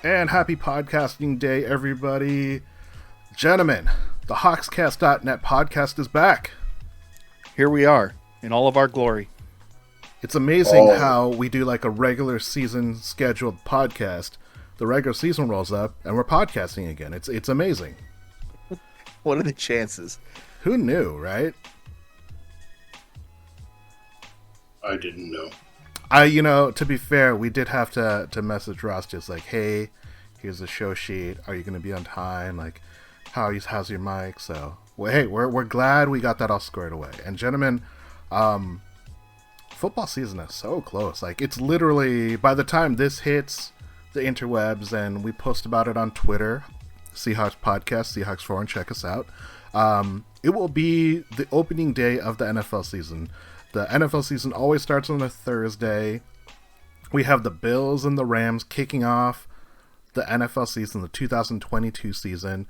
And happy podcasting day, everybody. Gentlemen, the Hawkscast.net podcast is back. Here we are, in all of our glory. It's amazing how we do like a regular season scheduled podcast. The regular season rolls up, and we're podcasting again. It's amazing. What are the chances? Who knew, right? I didn't know. To be fair, we did have to message Ross just like, hey, here's the show sheet. Are you going to be on time? Like, how's your mic? So, well, hey, we're glad we got that all squared away. And gentlemen, football season is so close. Like, it's literally, by the time this hits the interwebs and we post about it on Twitter, Seahawks Podcast, Seahawks Forum, check us out. It will be the opening day of the NFL season. The NFL season always starts on a Thursday. We have the Bills and the Rams kicking off the NFL season, the 2022 season.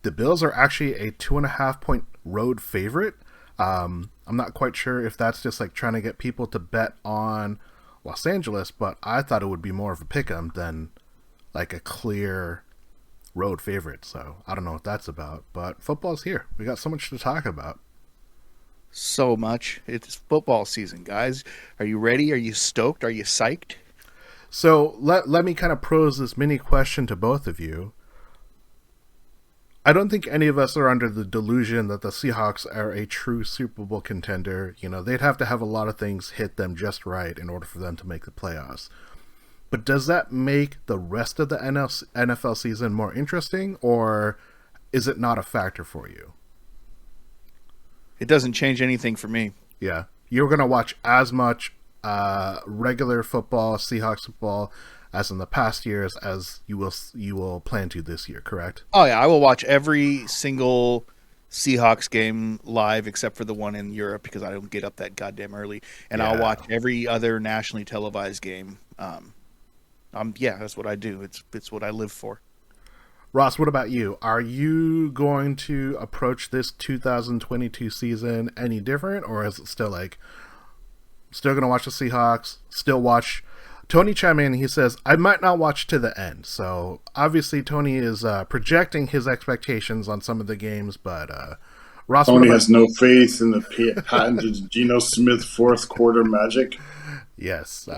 The Bills are actually a 2.5-point road favorite. I'm not quite sure if that's just like trying to get people to bet on Los Angeles, but I thought it would be more of a pick'em than like a clear road favorite. So I don't know what that's about, but football's here. We got so much to talk about. So much. It's football season, guys. Are you ready? Are you stoked? Are you psyched? So let me kind of pose this mini question to both of you. I don't think any of us are under the delusion that the Seahawks are a true Super Bowl contender. You know, they'd have to have a lot of things hit them just right in order for them to make the playoffs. But does that make the rest of the NFL season more interesting, or is it not a factor for you? It doesn't change anything for me. Yeah. You're going to watch as much regular football, Seahawks football, as in the past years as you will plan to this year, correct? Oh, yeah. I will watch every single Seahawks game live except for the one in Europe because I don't get up that goddamn early. And I'll watch every other nationally televised game. That's what I do. It's what I live for. Ross, what about you? Are you going to approach this 2022 season any different, or is it still going to watch the Seahawks, still watch? Tony chime in, he says, I might not watch to the end. So obviously Tony is projecting his expectations on some of the games, but Ross... Tony has no faith in the patented Geno Smith fourth quarter magic. Yes.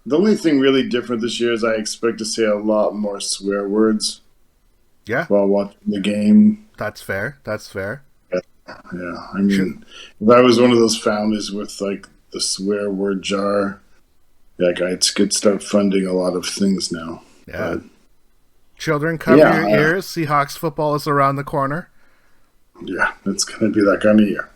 The only thing really different this year is I expect to see a lot more swear words. Yeah. While watching the game. That's fair. Yeah. I mean, if I was one of those families with like the swear word jar, like I could start funding a lot of things now. Yeah. But, children, cover your ears. Seahawks football is around the corner. Yeah, it's going to be that kind of year.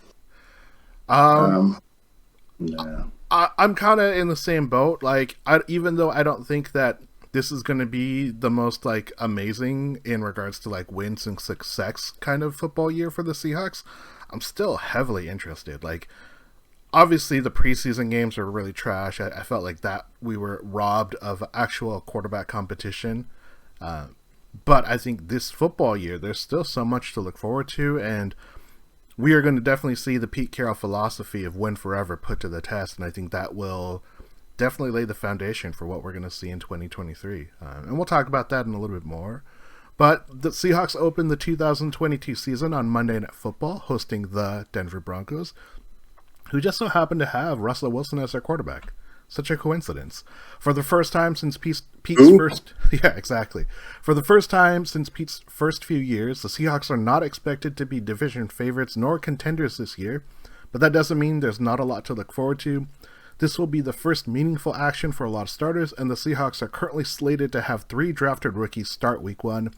Yeah. I'm kind of in the same boat. Like, even though I don't think that this is going to be the most like amazing in regards to like wins and success kind of football year for the Seahawks, I'm still heavily interested. Like, obviously the preseason games were really trash. I felt like that we were robbed of actual quarterback competition. But I think this football year, there's still so much to look forward to, and we are going to definitely see the Pete Carroll philosophy of win forever put to the test, and I think that will definitely lay the foundation for what we're going to see in 2023. And we'll talk about that in a little bit more. But the Seahawks open the 2022 season on Monday Night Football, hosting the Denver Broncos, who just so happen to have Russell Wilson as their quarterback. Such a coincidence. For the first time since Pete's first... Yeah, exactly. For the first time since Pete's first few years, the Seahawks are not expected to be division favorites nor contenders this year, but that doesn't mean there's not a lot to look forward to. This will be the first meaningful action for a lot of starters, and the Seahawks are currently slated to have 3 drafted rookies start Week 1.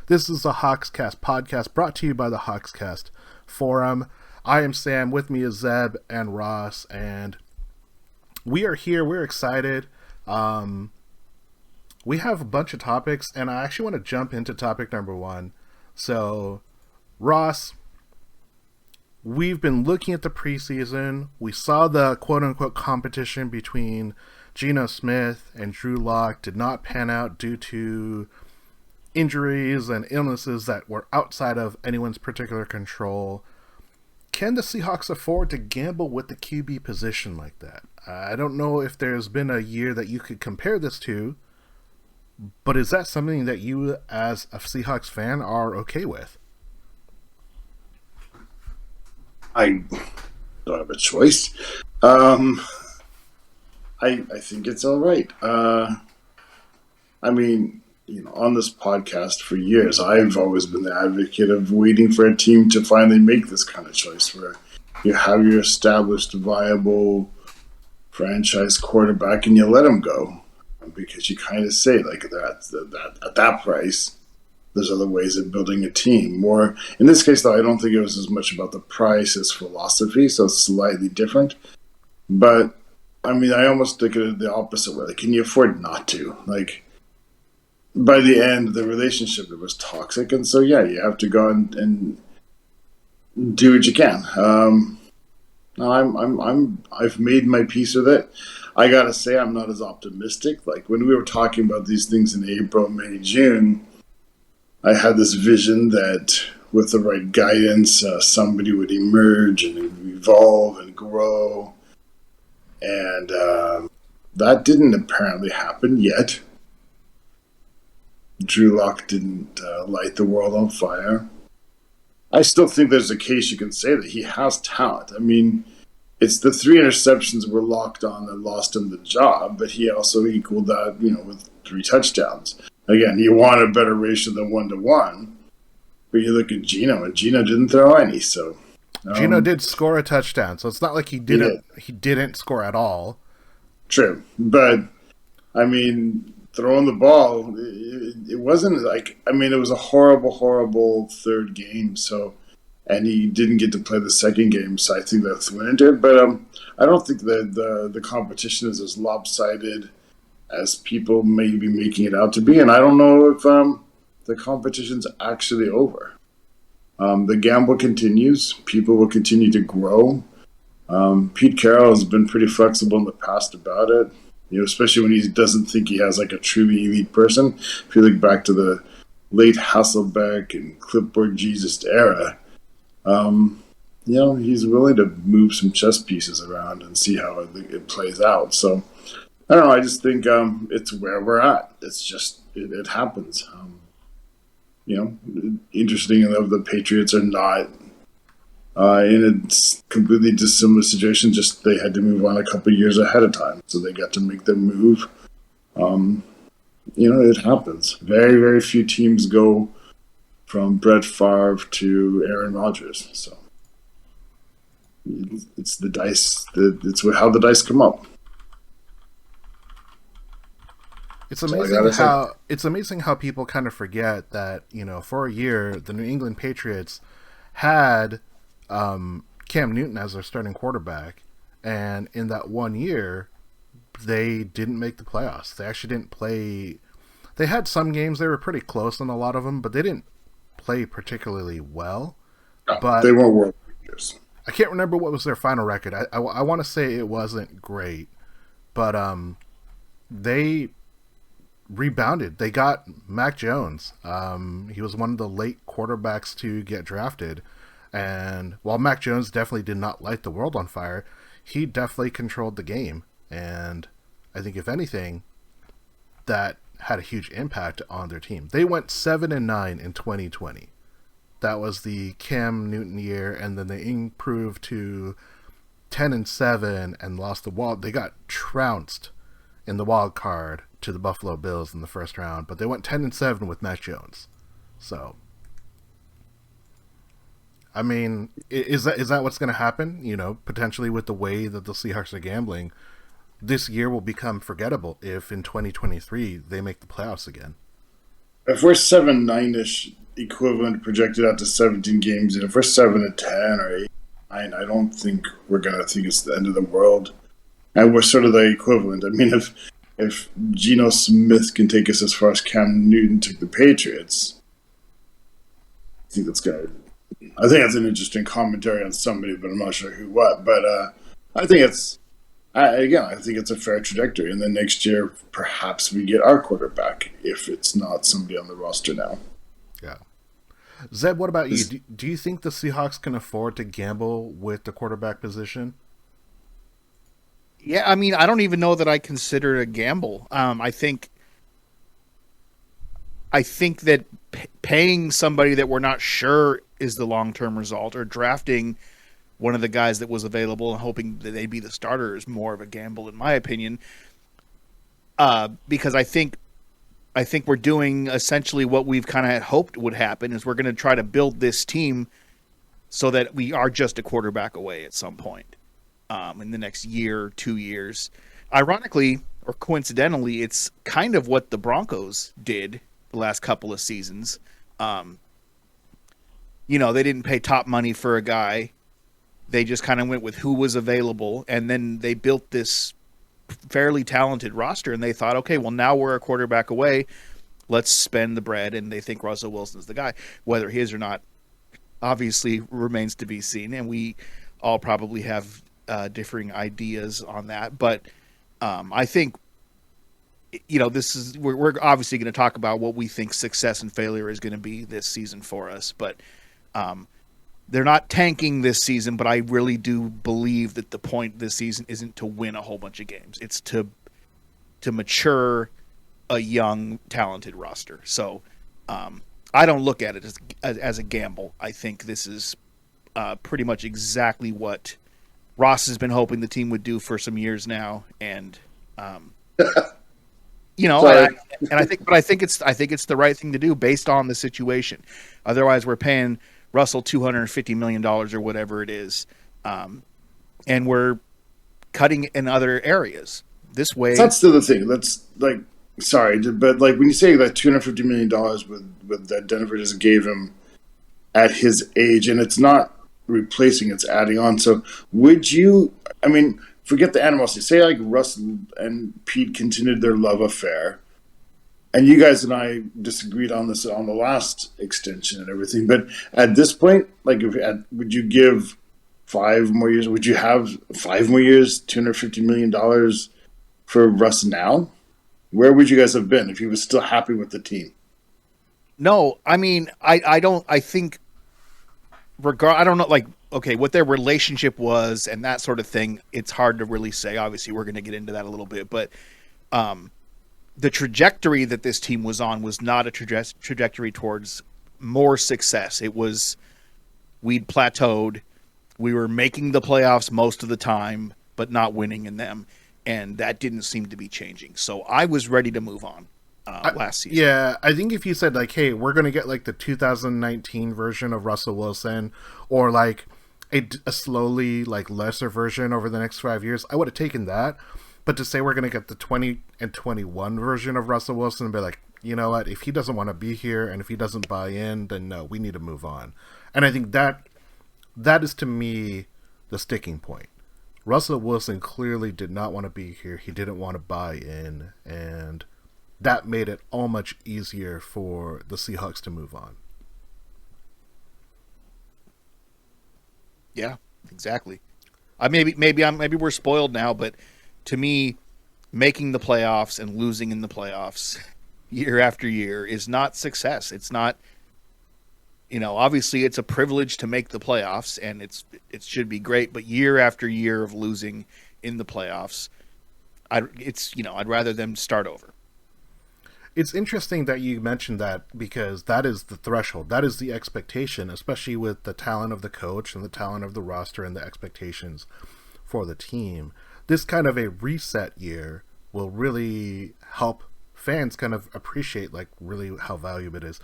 This is the Hawkscast podcast brought to you by the Hawkscast Forum. I am Sam. With me is Zeb and Ross, and we are here. We're excited. We have a bunch of topics, and I actually want to jump into topic number 1. So, Ross, we've been looking at the preseason. We saw the quote-unquote competition between Geno Smith and Drew Lock did not pan out due to injuries and illnesses that were outside of anyone's particular control. Can the Seahawks afford to gamble with the QB position like that? I don't know if there's been a year that you could compare this to, But is that something that you, as a Seahawks fan, are okay with? I don't have a choice. I think it's all right. I mean, on this podcast for years, I've always been the advocate of waiting for a team to finally make this kind of choice, where you have your established, viable franchise quarterback and you let him go, because you kind of say like that at that price. There's other ways of building a team. More in this case, though, I don't think it was as much about the price as philosophy, so it's slightly different. But I mean, I almost look at it the opposite way. Like, can you afford not to? Like, by the end, the relationship, it was toxic, and so yeah, you have to go and do what you can. I've made my peace with it. I gotta say, I'm not as optimistic. Like when we were talking about these things in April, May, June, I had this vision that with the right guidance, somebody would emerge and evolve and grow. And that didn't apparently happen yet. Drew Lock didn't light the world on fire. I still think there's a case you can say that he has talent. I mean, it's the 3 interceptions were locked on that lost him the job, but he also equaled that, with 3 touchdowns. Again, you want a better ratio than 1-to-1, but you look at Geno, and Geno didn't throw any. So Geno did score a touchdown, so it's not like he didn't score at all. True, but I mean, throwing the ball, it wasn't like, I mean, it was a horrible, horrible third game. So, and he didn't get to play the second game, so I think that's went into it. But I don't think that the competition is as lopsided as people may be making it out to be, and I don't know if the competition's actually over. The gamble continues. People will continue to grow. Pete Carroll has been pretty flexible in the past about it, especially when he doesn't think he has like a truly elite person. If you look back to the late Hasselbeck and Clipboard Jesus era, he's willing to move some chess pieces around and see how it plays out. So I don't know. I just think it's where we're at. It's just it happens. Interesting enough, the Patriots are not in a completely dissimilar situation. Just they had to move on a couple of years ahead of time, so they got to make their move. It happens. Very, very few teams go from Brett Favre to Aaron Rodgers. So it's the dice. It's how the dice come up. It's amazing how people kind of forget that, for a year the New England Patriots had Cam Newton as their starting quarterback, and in that 1 year they didn't make the playoffs. They actually didn't play. They had some games they were pretty close on a lot of them, but they didn't play particularly well. No, but they weren't world beaters. I can't remember what was their final record. I want to say it wasn't great, but they rebounded. They got Mac Jones. He was one of the late quarterbacks to get drafted, and while Mac Jones definitely did not light the world on fire, he definitely controlled the game, and I think if anything, that had a huge impact on their team. They went 7-9 in 2020. That was the Cam Newton year, and then they improved to 10-7 and lost the wild. They got trounced in the wild card to the Buffalo Bills in the first round, but they went 10-7 with Mac Jones. So, I mean, is that what's going to happen? Potentially with the way that the Seahawks are gambling, this year will become forgettable if in 2023 they make the playoffs again. If we're 7-9-ish equivalent projected out to 17 games, and if we're 7-10 or 8-9, I don't think we're going to think it's the end of the world. And we're sort of the equivalent. I mean, if Geno Smith can take us as far as Cam Newton took the Patriots, I think that's an interesting commentary on somebody, but I'm not sure who what. But I think I think it's a fair trajectory. And then next year, perhaps we get our quarterback if it's not somebody on the roster now. Yeah. Zeb, what about you? Do you think the Seahawks can afford to gamble with the quarterback position? Yeah, I mean, I don't even know that I consider it a gamble. I think I think that paying somebody that we're not sure is the long-term result, or drafting one of the guys that was available and hoping that they'd be the starter is more of a gamble, in my opinion. Because I think we're doing essentially what we've kind of hoped would happen, is we're going to try to build this team so that we are just a quarterback away at some point in the next year, 2 years. Ironically, or coincidentally, it's kind of what the Broncos did the last couple of seasons. They didn't pay top money for a guy. They just kind of went with who was available, and then they built this fairly talented roster, and they thought, okay, well, now we're a quarterback away. Let's spend the bread, and they think Russell Wilson's the guy. Whether he is or not, obviously remains to be seen, and we all probably have differing ideas on that. But I think, this is we're obviously going to talk about what we think success and failure is going to be this season for us. But they're not tanking this season, but I really do believe that the point this season isn't to win a whole bunch of games. It's to mature a young, talented roster. So I don't look at it as a gamble. I think this is pretty much exactly what Ross has been hoping the team would do for some years now, and I think it's the right thing to do based on the situation. Otherwise, we're paying Russell $250 million or whatever it is, and we're cutting in other areas. This way, that's the other thing. That's like, sorry, but like when you say that $250 million with that Denver just gave him at his age, and it's not replacing, it's adding on. So would you? I mean, forget the animosity. Say like Russ and Pete continued their love affair, and you guys and I disagreed on this on the last extension and everything. But at this point, like, would you give 5 more years? Would you have 5 more years, $250 million for Russ now? Where would you guys have been if he was still happy with the team? No, I mean, I don't. I think, I don't know, like, okay, what their relationship was and that sort of thing. It's hard to really say. Obviously, we're going to get into that a little bit, but the trajectory that this team was on was not a trajectory towards more success. It was, we'd plateaued. We were making the playoffs most of the time, but not winning in them. And that didn't seem to be changing. So I was ready to move on last season. Yeah, I think if you said, like, hey, we're going to get, like, the 2019 version of Russell Wilson, or, like, a slowly, like, lesser version over the next 5 years, I would have taken that. But to say we're going to get the 20 and 21 version of Russell Wilson and be like, you know what, if he doesn't want to be here and if he doesn't buy in, then no, we need to move on. And I think that is, to me, the sticking point. Russell Wilson clearly did not want to be here. He didn't want to buy in, and that made it all much easier for the Seahawks to move on. Yeah, exactly. Maybe we're spoiled now, but to me, making the playoffs and losing in the playoffs year after year is not success. It's not, obviously it's a privilege to make the playoffs, and it should be great, but year after year of losing in the playoffs, I'd rather them start over. It's interesting that you mentioned that, because that is the threshold. That is the expectation, especially with the talent of the coach and the talent of the roster and the expectations for the team. This kind of a reset year will really help fans kind of appreciate, like, really how valuable it is.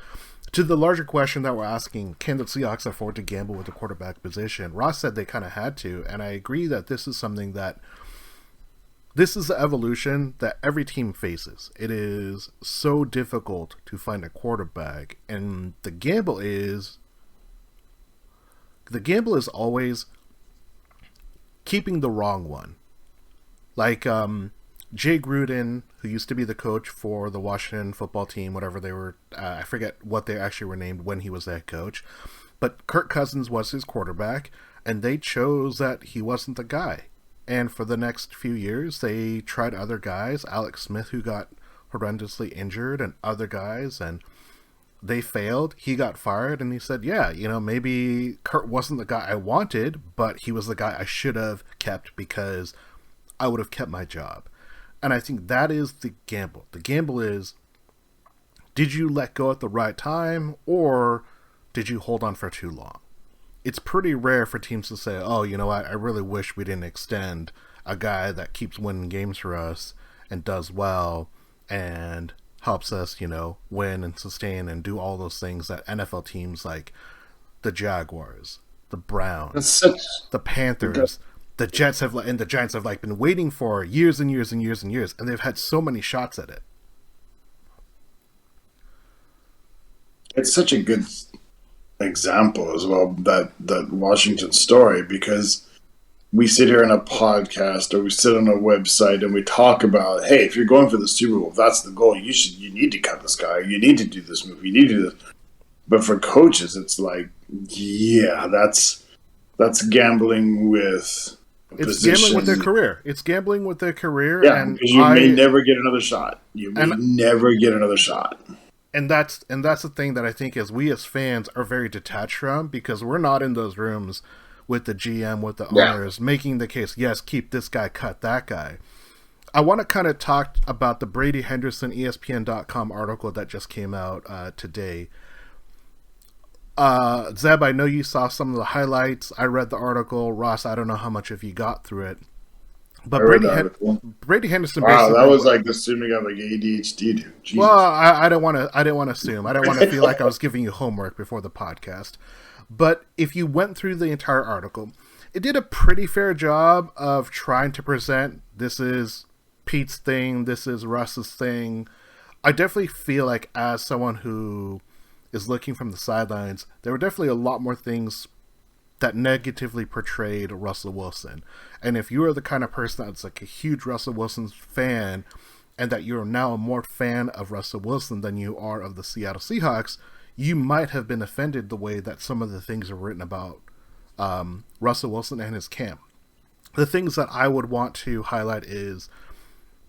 To the larger question that we're asking, can the Seahawks afford to gamble with the quarterback position? Ross said they kind of had to, and I agree that this is something that, this is the evolution that every team faces. It is so difficult to find a quarterback, and the gamble is always keeping the wrong one. Like Jay Gruden, who used to be the coach for the Washington football team, whatever they were, I forget what they actually were named when he was that coach, but Kirk Cousins was his quarterback, and they chose that he wasn't the guy. And for the next few years, they tried other guys, Alex Smith, who got horrendously injured, and other guys, and they failed. He got fired, and he said, yeah, maybe Kurt wasn't the guy I wanted, but he was the guy I should have kept because I would have kept my job. And I think that is the gamble. The gamble is, did you let go at the right time, or did you hold on for too long? It's pretty rare for teams to say, oh, you know what, I really wish we didn't extend a guy that keeps winning games for us and does well and helps us, win and sustain and do all those things that NFL teams like the Jaguars, the Browns, the Panthers, the Jets and the Giants have been waiting for years and years and years and years, and they've had so many shots at it. It's such a good example as well, that Washington story, because we sit here on a podcast or we sit on a website and we talk about, hey, if you're going for the Super Bowl, if that's the goal, you need to cut this guy, you need to do this move, you need to do this. But for coaches, it's like, yeah, that's gambling with it's gambling with their career. It's gambling with their career. Yeah, and because you may never get another shot. You may never get another shot. And that's the thing that I think is we as fans are very detached from, because we're not in those rooms with the GM, with the owners, making the case, yes, keep this guy, cut that guy. I want to kind of talk about the Brady Henderson ESPN.com article that just came out today. Zeb, I know you saw some of the highlights. I read the article. Ross, I don't know how much of you got through it. But Brady Henderson. Wow, that was like assuming I'm like ADHD, dude. Jesus. Well, I don't want to assume. I don't want to feel like I was giving you homework before the podcast. But if you went through the entire article, it did a pretty fair job of trying to present, this is Pete's thing, this is Russ's thing. I definitely feel like, as someone who is looking from the sidelines, there were definitely a lot more things that negatively portrayed Russell Wilson. And if you are the kind of person that's like a huge Russell Wilson fan, and that you're now a more fan of Russell Wilson than you are of the Seattle Seahawks, you might have been offended the way that some of the things are written about Russell Wilson and his camp. The things that I would want to highlight is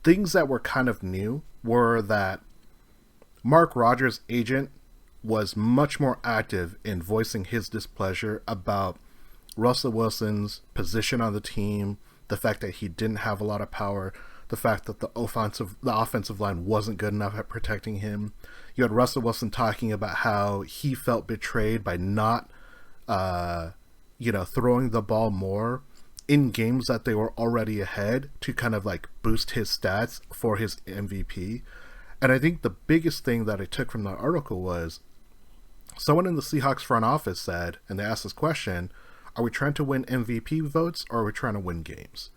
things that were kind of new were that Mark Rodgers' agent was much more active in voicing his displeasure about Russell Wilson's position on the team, the fact that he didn't have a lot of power, the fact that the offensive line wasn't good enough at protecting him. You had Russell Wilson talking about how he felt betrayed by not, throwing the ball more in games that they were already ahead to kind of like boost his stats for his MVP. And I think the biggest thing that I took from that article was someone in the Seahawks front office said, and they asked this question, are we trying to win MVP votes or are we trying to win games?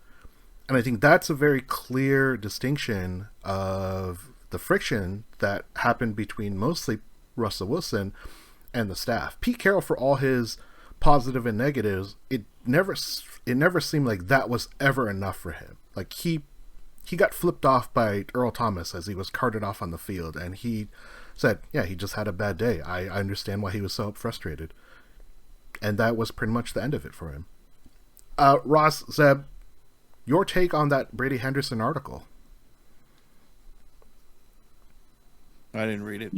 And I think that's a very clear distinction of the friction that happened between mostly Russell Wilson and the staff. Pete Carroll, for all his positive and negatives, it never seemed like that was ever enough for him. Like he got flipped off by Earl Thomas as he was carted off on the field, and he said, yeah, he just had a bad day. I understand why he was so frustrated. And that was pretty much the end of it for him. Ross, Zeb, your take on that Brady Henderson article? I didn't read it.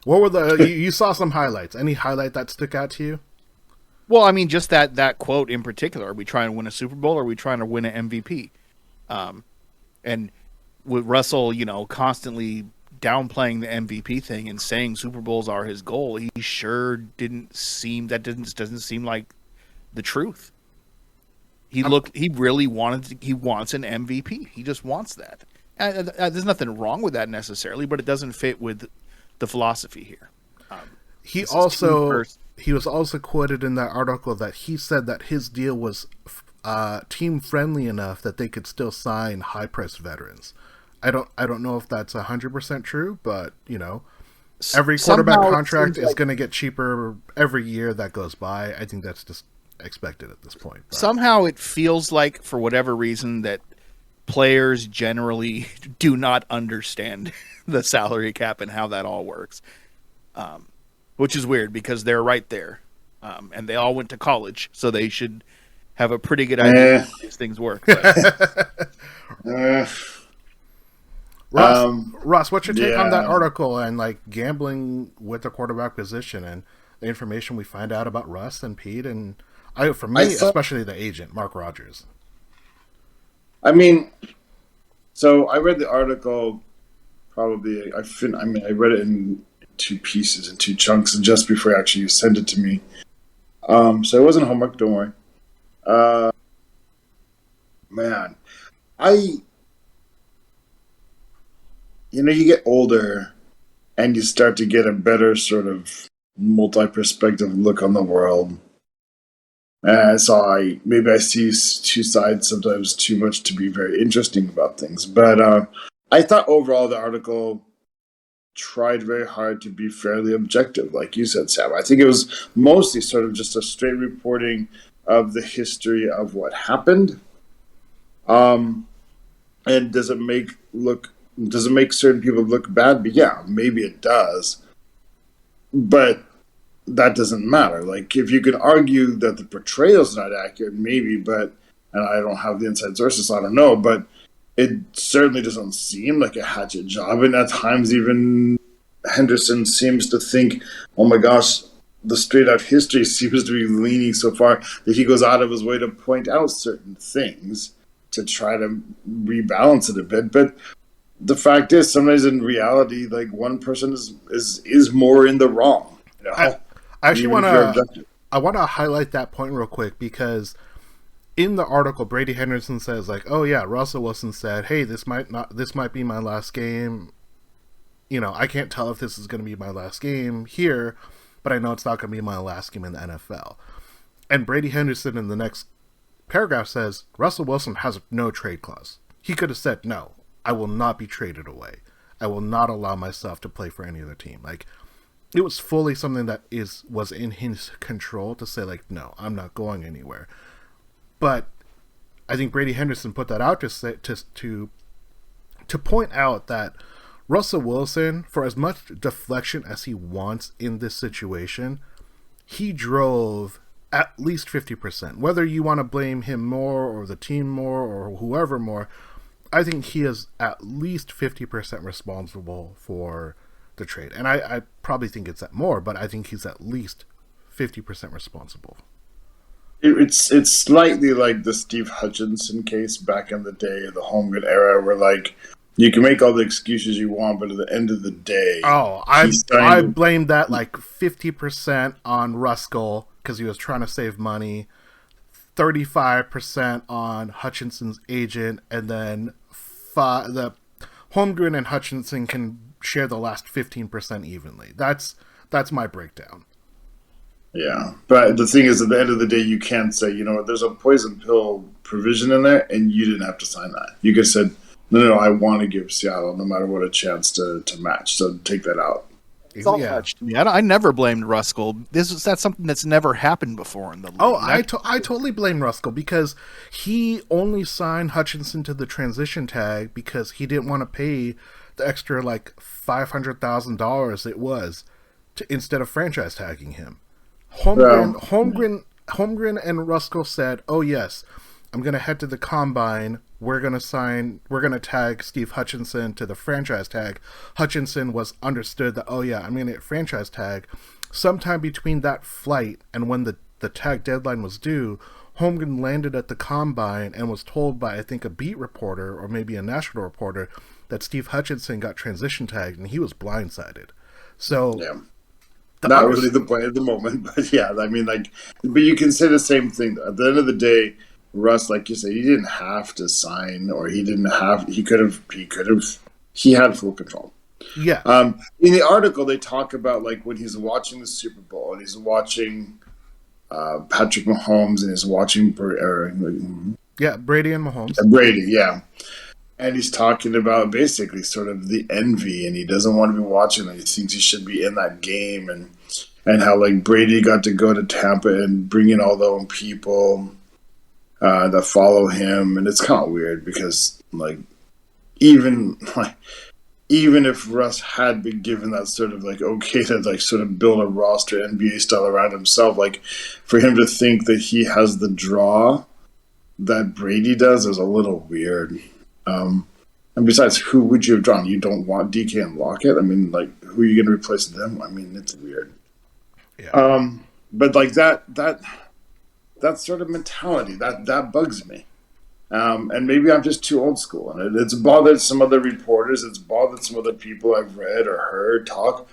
What were you saw some highlights. Any highlight that stuck out to you? Well, I mean, just that quote in particular. Are we trying to win a Super Bowl or are we trying to win an MVP? And with Russell, constantly downplaying the MVP thing and saying Super Bowls are his goal, he sure doesn't seem like the truth. He really wants an MVP. He just wants that. There's nothing wrong with that necessarily, but it doesn't fit with the philosophy here. He was also quoted in that article that he said that his deal was team friendly enough that they could still sign high priced veterans. I don't know if that's 100% true, but every quarterback contract is going to get cheaper every year that goes by. I think that's just expected at this point. But somehow it feels like, for whatever reason, that players generally do not understand the salary cap and how that all works, which is weird because they're right there, and they all went to college, so they should have a pretty good idea how these things work. Ross, what's your take on that article and like gambling with the quarterback position and the information we find out about Russ and Pete and especially the agent, Mark Rodgers? I mean, so I read the article probably I read it in two pieces, in two chunks, and just before actually you sent it to me. So it wasn't homework. Don't worry. Man, you get older, and you start to get a better sort of multi-perspective look on the world. So maybe I see two sides sometimes too much to be very interesting about things. But I thought overall the article tried very hard to be fairly objective, like you said, Sam. I think it was mostly sort of just a straight reporting of the history of what happened. And does it make certain people look bad? But yeah, maybe it does. But that doesn't matter. Like, if you can argue that the portrayal's not accurate, maybe, and I don't have the inside sources, so I don't know, but it certainly doesn't seem like a hatchet job, and at times even Henderson seems to think, oh my gosh, the straight-out history seems to be leaning so far that he goes out of his way to point out certain things to try to rebalance it a bit, but the fact is, sometimes in reality, like, one person is more in the wrong. I actually want to highlight that point real quick, because in the article, Brady Henderson says, like, oh yeah, Russell Wilson said, hey, this might be my last game. I can't tell if this is going to be my last game here, but I know it's not going to be my last game in the NFL. And Brady Henderson in the next paragraph says, Russell Wilson has no trade clause. He could have said, no, I will not be traded away. I will not allow myself to play for any other team. Like, it was fully something that was in his control to say, like, no, I'm not going anywhere. But I think Brady Henderson put that out to point out that Russell Wilson, for as much deflection as he wants in this situation, he drove at least 50%. Whether you want to blame him more or the team more or whoever more, I think he is at least 50% responsible for the trade. And I probably think it's at more, but I think he's at least 50% responsible. It's slightly like the Steve Hutchinson case back in the day, the Holmgren era, where, like, you can make all the excuses you want, but at the end of the day... Oh, I blame that like 50% on Ruskell because he was trying to save money, 35% on Hutchinson's agent, and then the Holmgren and Hutchinson can share the last 15% evenly. That's my breakdown. Yeah, but the thing is, at the end of the day, you can't say, there's a poison pill provision in there, and you didn't have to sign that. You could have said, no, I want to give Seattle, no matter what, a chance to match, so take that out. It's all touched to me. I never blamed Ruskell. That's something that's never happened before in the league. Oh, I totally blame Ruskell because he only signed Hutchinson to the transition tag because he didn't want to pay the extra, like, $500,000 it was instead of franchise tagging him. Holmgren and Ruskell said, oh yes, I'm going to head to the combine. We're going to tag Steve Hutchinson to the franchise tag. Hutchinson was understood that, oh yeah, I'm going to get franchise tag. Sometime between that flight and when the tag deadline was due, Holmgren landed at the combine and was told by, I think, a beat reporter or maybe a national reporter that Steve Hutchinson got transition tagged, and he was blindsided. So... yeah. Not really the point at the moment, but yeah, I mean, like, but you can say the same thing. At the end of the day, Russ, like you said, he didn't have to sign, or he had full control. Yeah. In the article, they talk about, like, when he's watching the Super Bowl and he's watching Patrick Mahomes and he's watching Brady and Mahomes. Brady, yeah. And he's talking about basically sort of the envy, and he doesn't want to be watching it. He thinks he should be in that game, and how, like, Brady got to go to Tampa and bring in all the own people that follow him, and it's kind of weird because, like, even if Russ had been given that sort of, like, okay to, like, sort of build a roster NBA style around himself, like, for him to think that he has the draw that Brady does is a little weird. And besides, who would you have drawn? You don't want DK and Lockett? I mean, like, who are you going to replace them? I mean, it's weird. Yeah. But, like, that sort of mentality, that bugs me. And maybe I'm just too old school, and it's bothered some other reporters. It's bothered some other people I've read or heard talk.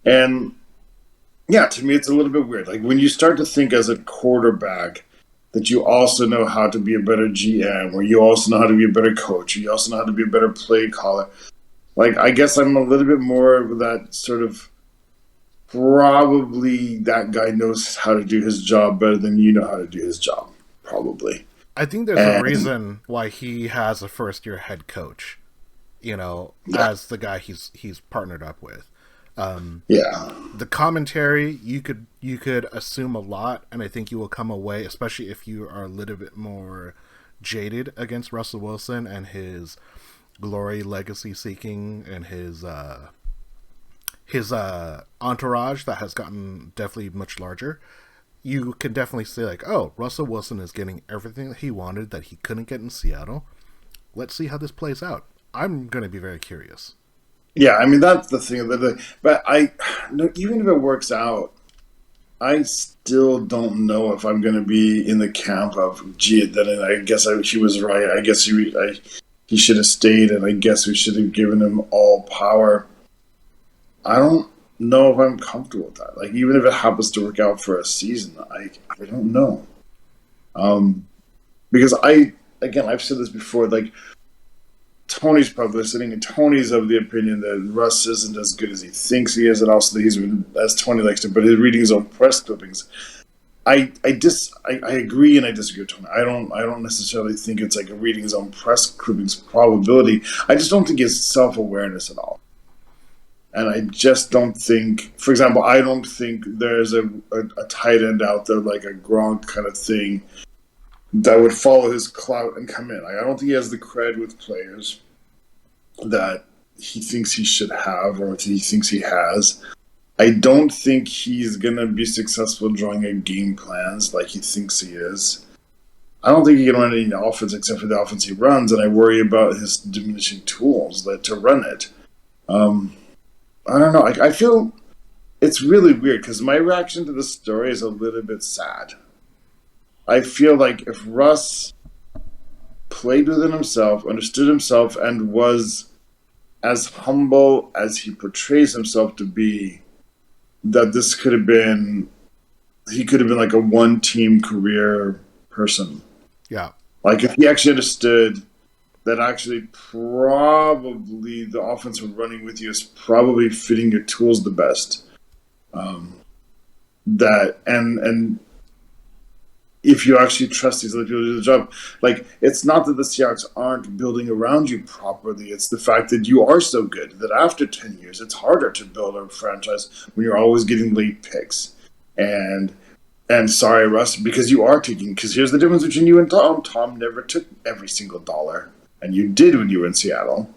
And yeah, to me, it's a little bit weird. Like when you start to think as a quarterback that you also know how to be a better GM, or you also know how to be a better coach, or you also know how to be a better play caller. Like, I guess I'm a little bit more of that sort of, probably that guy knows how to do his job better than you know how to do his job, probably. I think there's a reason why he has a first-year head coach, as the guy he's partnered up with. The commentary, you could assume a lot, and I think you will come away, especially if you are a little bit more jaded against Russell Wilson and his glory, legacy seeking, and his entourage that has gotten definitely much larger. You can definitely say like, oh, Russell Wilson is getting everything that he wanted that he couldn't get in Seattle. Let's see how this plays out. I'm going to be very curious. Yeah, I mean, that's the thing. But even if it works out, I still don't know if I'm going to be in the camp of, gee, then I guess he was right. I guess he should have stayed, and I guess we should have given him all power. I don't know if I'm comfortable with that. Like, even if it happens to work out for a season, I don't know. Because I've said this before, like, Tony's probably listening, and Tony's of the opinion that Russ isn't as good as he thinks he is, and also that he's been, as Tony likes to, but he's reading his own press clippings. I agree and I disagree with Tony. I don't necessarily think it's like a reading his own press clippings probability. I just don't think he has self-awareness at all. And I just don't think, for example, I don't think there's a tight end out there like a Gronk kind of thing that would follow his clout and come in. I don't think he has the cred with players that he thinks he should have or he thinks he has. I don't think he's going to be successful drawing up game plans like he thinks he is. I don't think he can run any offense except for the offense he runs, and I worry about his diminishing tools to run it. I don't know. I feel it's really weird because my reaction to the story is a little bit sad. I feel like if Russ played within himself, understood himself, and was as humble as he portrays himself to be, that this could have been, he could have been like a one-team career person. Yeah. Like if he actually understood that actually probably the offense we're running with you is probably fitting your tools the best. And if you actually trust these other people to do the job, like it's not that the Seahawks aren't building around you properly. It's the fact that you are so good that after 10 years, it's harder to build a franchise when you're always getting late picks. And sorry, Russ, because you are taking, because here's the difference between you and Tom. Tom never took every single dollar, and you did when you were in Seattle.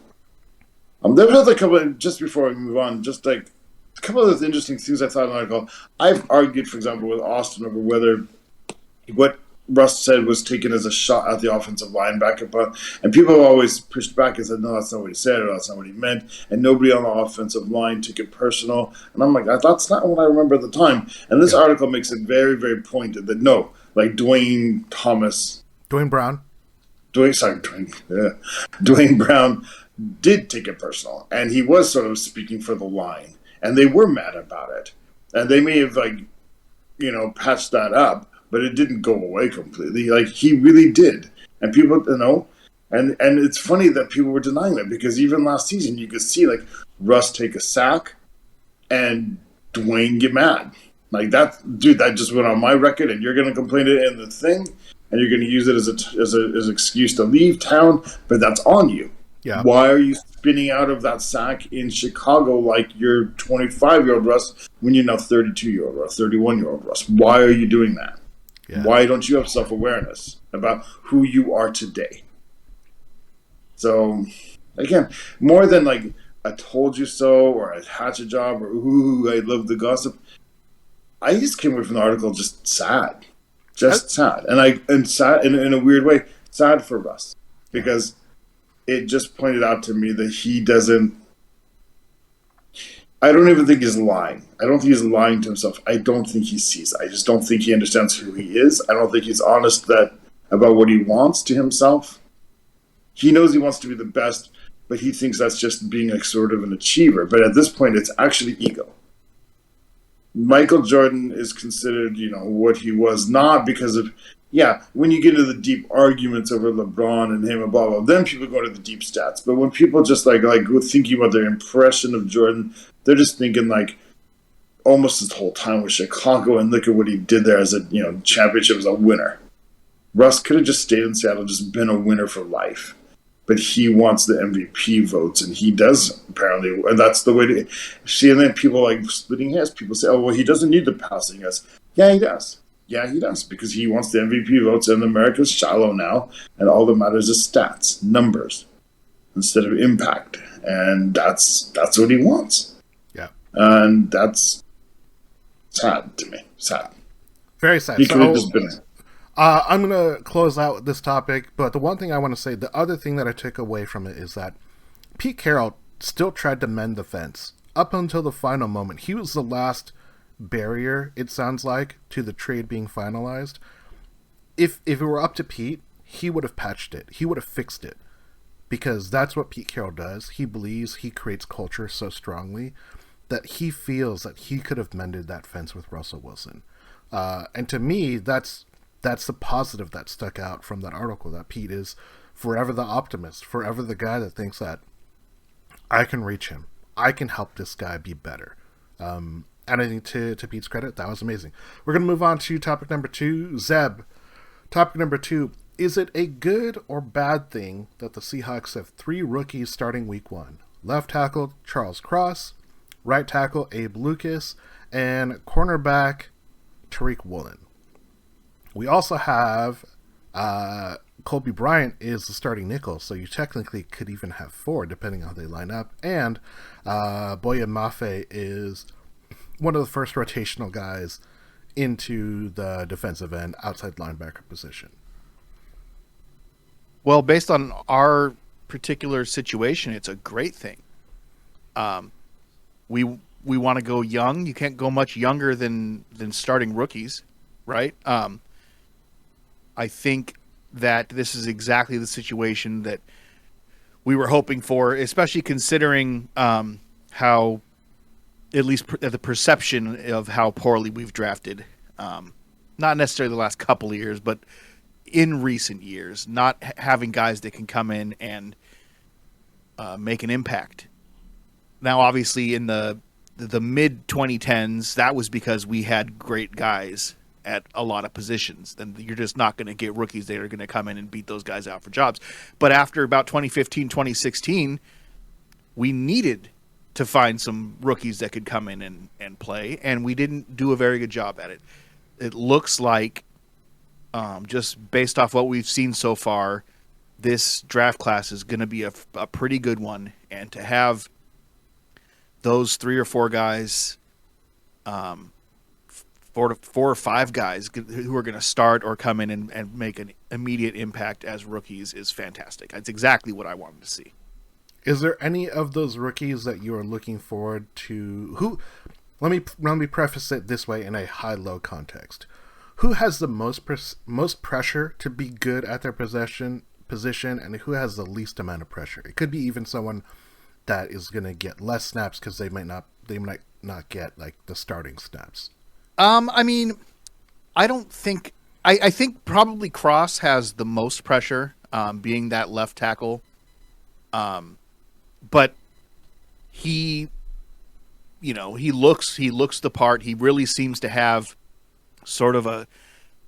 There was a couple, just before we move on, just like a couple of those interesting things I thought in the article. I've argued, for example, with Austin over whether what Russ said was taken as a shot at the offensive linebacker, and people have always pushed back and said, no, that's not what he said, or that's not what he meant, and nobody on the offensive line took it personal. And I'm like, that's not what I remember at the time. And this article makes it very, very pointed that no, like Dwayne Brown did take it personal, and he was sort of speaking for the line, and they were mad about it, and they may have patched that up, but it didn't go away completely. Like he really did, and people, and it's funny that people were denying that because even last season you could see like Russ take a sack, and Dwayne get mad like that. Dude, that just went on my record, and you're going to complain it in the thing, and you're going to use it as an excuse to leave town, but that's on you. Yeah. Why are you spinning out of that sack in Chicago like you're 25-year-old Russ when you're now 32-year-old Russ, 31-year-old Russ? Why are you doing that? Yeah. Why don't you have self-awareness about who you are today? So, again, more than like I told you so or I hatch a job or ooh, I love the gossip, I just came away from the article just sad. Sad. And sad in a weird way, sad for Russ. Because it just pointed out to me that he doesn't, I don't even think he's lying. I don't think he's lying to himself. I don't think he sees. I just don't think he understands who he is. I don't think he's honest that about what he wants to himself. He knows he wants to be the best, but he thinks that's just being like sort of an achiever. But at this point, it's actually ego. Michael Jordan is considered, what he was, not because of, when you get into the deep arguments over LeBron and him and blah, blah, then people go to the deep stats. But when people just like go thinking about their impression of Jordan, they're just thinking like almost his whole time with Chicago and look at what he did there as a, championship as a winner. Russ could have just stayed in Seattle, just been a winner for life. But he wants the MVP votes, and he does, apparently. And that's the way to see. And then people like splitting hairs. People say, oh, well, he doesn't need the passing. Yes. Yeah, he does. Yeah, he does. Because he wants the MVP votes, and America's shallow now, and all that matters is stats, numbers, instead of impact. And that's what he wants. Yeah. And that's sad to me. Sad. Very sad. He could have just been... I'm going to close out this topic, but the one thing I want to say, the other thing that I took away from it is that Pete Carroll still tried to mend the fence up until the final moment. He was the last barrier, it sounds like, to the trade being finalized. If it were up to Pete, he would have patched it. He would have fixed it, because that's what Pete Carroll does. He believes he creates culture so strongly that he feels that he could have mended that fence with Russell Wilson. And to me, that's the positive that stuck out from that article, that Pete is forever the optimist, forever the guy that thinks that I can reach him. I can help this guy be better. And I think to Pete's credit, that was amazing. We're going to move on to topic number 2. Zeb, topic number 2. Is it a good or bad thing that the Seahawks have 3 rookies starting week 1? Left tackle, Charles Cross. Right tackle, Abe Lucas. And cornerback, Tariq Woolen. We also have Colby Bryant is the starting nickel, so you technically could even have 4, depending on how they line up. And Boye Mafe is one of the first rotational guys into the defensive end, outside linebacker position. Well, based on our particular situation, it's a great thing. We want to go young. You can't go much younger than starting rookies, right? I think that this is exactly the situation that we were hoping for, especially considering how, at least the perception of how poorly we've drafted. Not necessarily the last couple of years, but in recent years, not having guys that can come in and make an impact. Now, obviously, in the mid 2010s, that was because we had great guys at a lot of positions. Then you're just not going to get rookies that are going to come in and beat those guys out for jobs. But after about 2015, 2016, we needed to find some rookies that could come in and play, and we didn't do a very good job at it. It looks like, just based off what we've seen so far, this draft class is going to be a pretty good one, and to have those 3 or 4 guys, 4 or 5 guys who are going to start or come in and make an immediate impact as rookies is fantastic. That's exactly what I wanted to see. Is there any of those rookies that you are looking forward to? Who? Let me preface it this way in a high-low context. Who has the most pressure to be good at their position, and who has the least amount of pressure? It could be even someone that is going to get less snaps because they might not get like the starting snaps. I mean, I don't think I think probably Cross has the most pressure, being that left tackle. But he looks the part. He really seems to have sort of a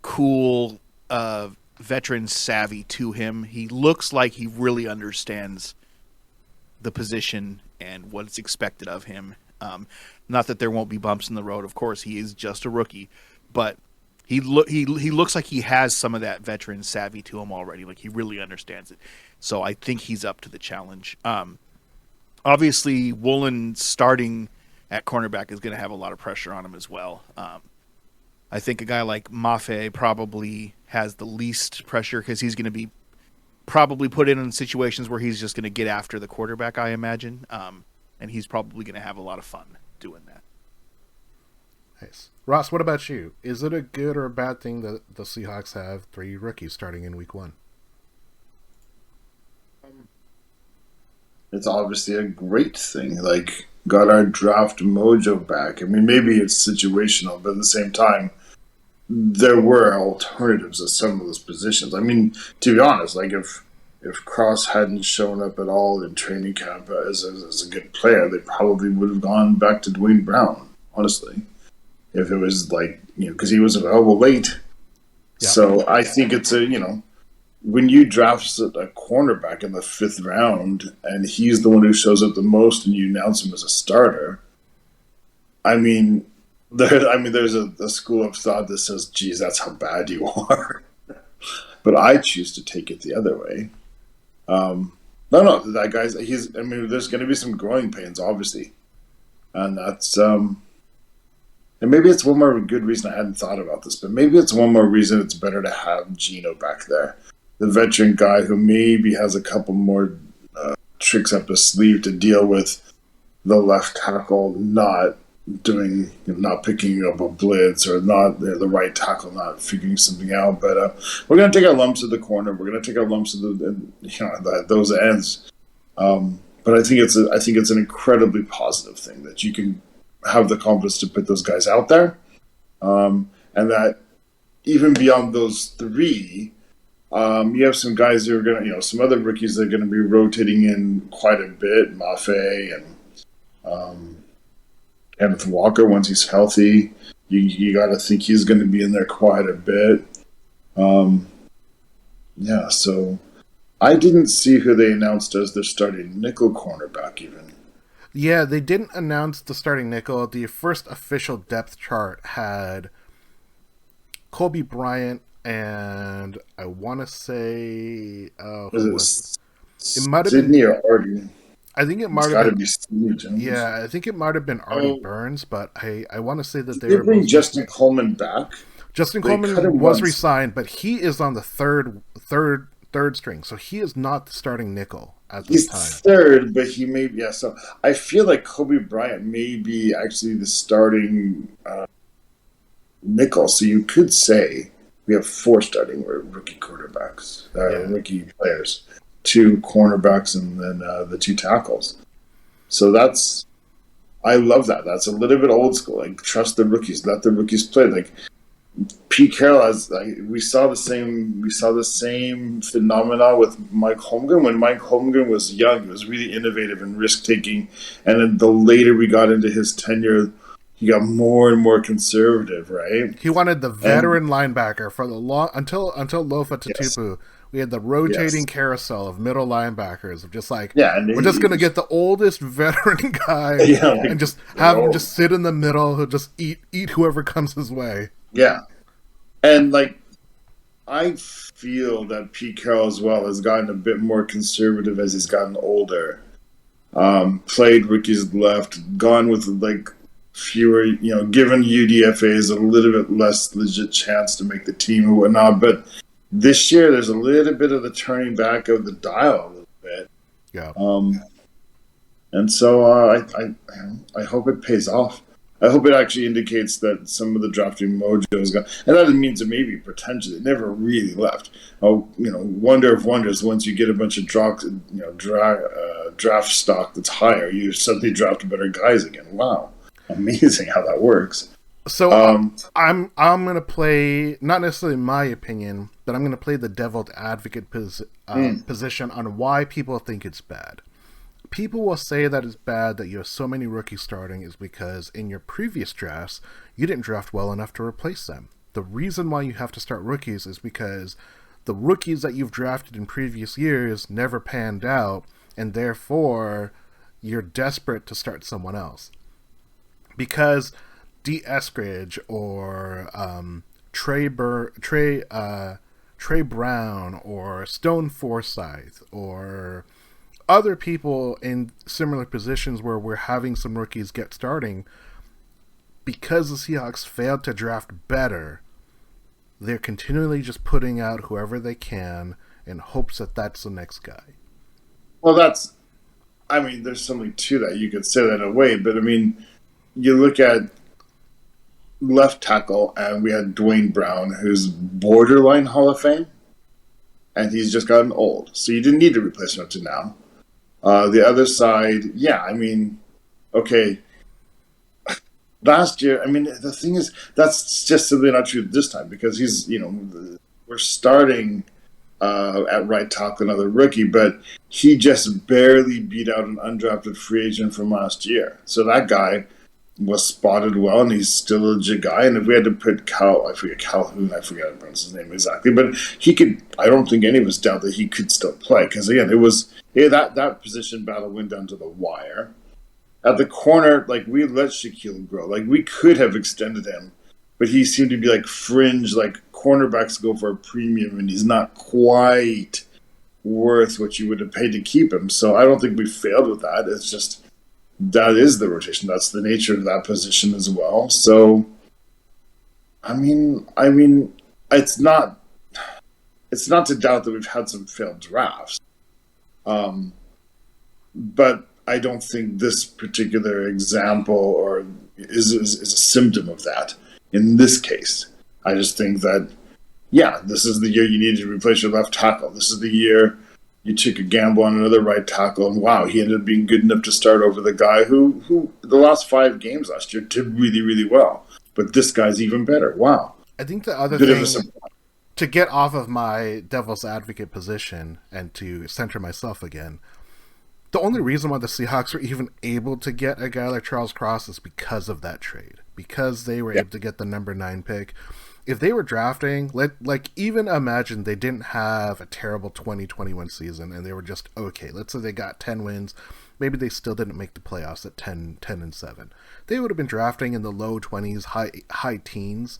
cool veteran savvy to him. He looks like he really understands the position and what is expected of him. Not that there won't be bumps in the road. Of course, he is just a rookie, but he looks like he has some of that veteran savvy to him already. Like he really understands it. So I think he's up to the challenge. Obviously, Woolen starting at cornerback is going to have a lot of pressure on him as well. I think a guy like Mafe probably has the least pressure because he's going to be probably put in situations where he's just going to get after the quarterback, I imagine. And he's probably going to have a lot of fun doing that. Nice. Ross, what about you? Is it a good or a bad thing that the Seahawks have 3 rookies starting in week 1? It's obviously a great thing. Like, got our draft mojo back. I mean, maybe it's situational, but at the same time, there were alternatives at some of those positions. I mean, to be honest, like if Cross hadn't shown up at all in training camp as a good player, they probably would have gone back to Dwayne Brown, honestly. If it was like, because he was available late. Yeah. So I think it's when you draft a cornerback in the 5th round and he's the one who shows up the most and you announce him as a starter, I mean, there's a school of thought that says, geez, that's how bad you are. But I choose to take it the other way. No, that guy's, there's going to be some growing pains, obviously. And that's, and maybe it's one more good reason I hadn't thought about this, but maybe it's one more reason it's better to have Gino back there. The veteran guy who maybe has a couple more tricks up his sleeve to deal with the left tackle not picking up a blitz or not the right tackle not figuring something out. But we're going to take our lumps at the corner. We're going to take our lumps at those ends. But I think it's an incredibly positive thing that you can have the confidence to put those guys out there, and that even beyond those 3. You have some guys who are going to, some other rookies that are going to be rotating in quite a bit. Mafe and Kenneth Walker, once he's healthy, you got to think he's going to be in there quite a bit. So I didn't see who they announced as their starting nickel cornerback even. Yeah, they didn't announce the starting nickel. The first official depth chart had Kobe Bryant, and I want to say, it might have been Sydney or Artie. I think it might have been. Yeah, I think it might have been Artie Burns, but I want to say that they were bring Justin Coleman back. Justin Coleman was re-signed, but he is on the third string, so he is not the starting nickel at this time. He's third, but he may be. Yeah, so I feel like Kobe Bryant may be actually the starting nickel. So you could say we have 4 starting rookie quarterbacks, rookie players, 2 cornerbacks, and then the 2 tackles. So I love that. That's a little bit old school. Like, trust the rookies, let the rookies play. Like Pete Carroll, we saw the same phenomena with Mike Holmgren. When Mike Holmgren was young, he was really innovative and risk taking, and then the later we got into his tenure, he got more and more conservative, right? He wanted the veteran linebacker for the long until Lofa Tatupu. Yes. We had the rotating carousel of middle linebackers of just like, we're just going to get the oldest veteran guy and just have him just sit in the middle, who just eat whoever comes his way. Yeah. And like, I feel that Pete Carroll as well has gotten a bit more conservative as he's gotten older. Played rookies left, gone with like fewer, given UDFAs a little bit less legit chance to make the team and whatnot. But this year, there's a little bit of the turning back of the dial a little bit. Yeah. And so I hope it pays off. I hope it actually indicates that some of the drafting mojo is gone. And that means it maybe potentially it never really left. Wonder of wonders, once you get a bunch of draft stock that's higher, you suddenly draft better guys again. Wow. Amazing how that works. So I'm gonna play, not necessarily my opinion, but I'm gonna play the devil's advocate position on why people think it's bad. People will say that it's bad that you have so many rookies starting is because in your previous drafts you didn't draft well enough to replace them. The reason why you have to start rookies is because the rookies that you've drafted in previous years never panned out, and therefore you're desperate to start someone else. Because D. Eskridge or Trey Brown or Stone Forsythe or other people in similar positions where we're having some rookies get starting, because the Seahawks failed to draft better, they're continually just putting out whoever they can in hopes that that's the next guy. Well, there's something to that. You could say that in a way, but you look at left tackle, and we had Dwayne Brown, who's borderline Hall of Fame, and he's just gotten old. So you didn't need to replace him up to now. The other side, yeah, I mean, okay. Last year, I mean, the thing is, that's just simply not true this time because we're starting at right tackle, another rookie, but he just barely beat out an undrafted free agent from last year. So that guy was spotted well, and he's still a legit guy. And if we had to put Calhoun, I forget how to pronounce his name exactly, but he could. I don't think any of us doubt that he could still play because again, that position battle went down to the wire. At the corner, like we let Shaquille grow. Like we could have extended him, but he seemed to be like fringe. Like cornerbacks go for a premium, and he's not quite worth what you would have paid to keep him. So I don't think we failed with that. It's just that is the rotation. That's the nature of that position as well. So, I mean, it's not to doubt that we've had some failed drafts, but I don't think this particular example is a symptom of that. In this case, I just think that, yeah, this is the year you needed to replace your left tackle. This is the year you took a gamble on another right tackle, and wow, he ended up being good enough to start over the guy who the last 5 games last year did really, really well. But this guy's even better. Wow. I think the other thing, to get off of my devil's advocate position and to center myself again, the only reason why the Seahawks were even able to get a guy like Charles Cross is because of that trade. Because they were able to get the number 9 pick. If they were drafting, even imagine they didn't have a terrible 2021 season and they were just okay. Let's say they got 10 wins. Maybe they still didn't make the playoffs at 10-7. They would have been drafting in the low 20s, high teens.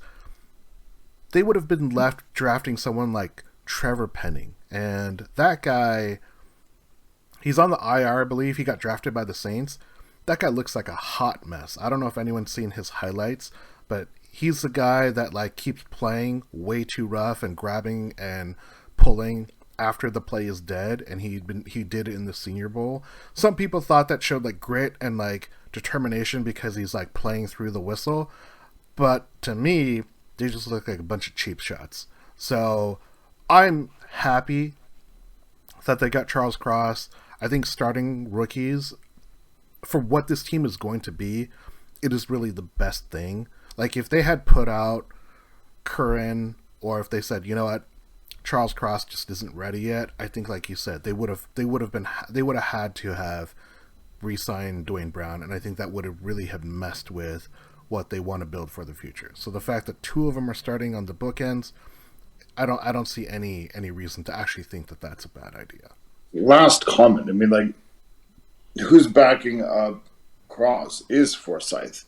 They would have been left drafting someone like Trevor Penning. And that guy, he's on the IR, I believe. He got drafted by the Saints. That guy looks like a hot mess. I don't know if anyone's seen his highlights, but he's the guy that keeps playing way too rough and grabbing and pulling after the play is dead, and he did it in the Senior Bowl. Some people thought that showed grit and determination because he's playing through the whistle, but to me, they just look like a bunch of cheap shots. So I'm happy that they got Charles Cross. I think starting rookies for what this team is going to be, it is really the best thing. If they had put out Curran, or if they said, you know what, Charles Cross just isn't ready yet, I think, like you said, they would have had to have re-signed Dwayne Brown, and I think that would have really have messed with what they want to build for the future. So the fact that 2 of them are starting on the bookends, I don't see any reason to actually think that that's a bad idea. Last comment. I mean, who's backing up Cross is Forsyth.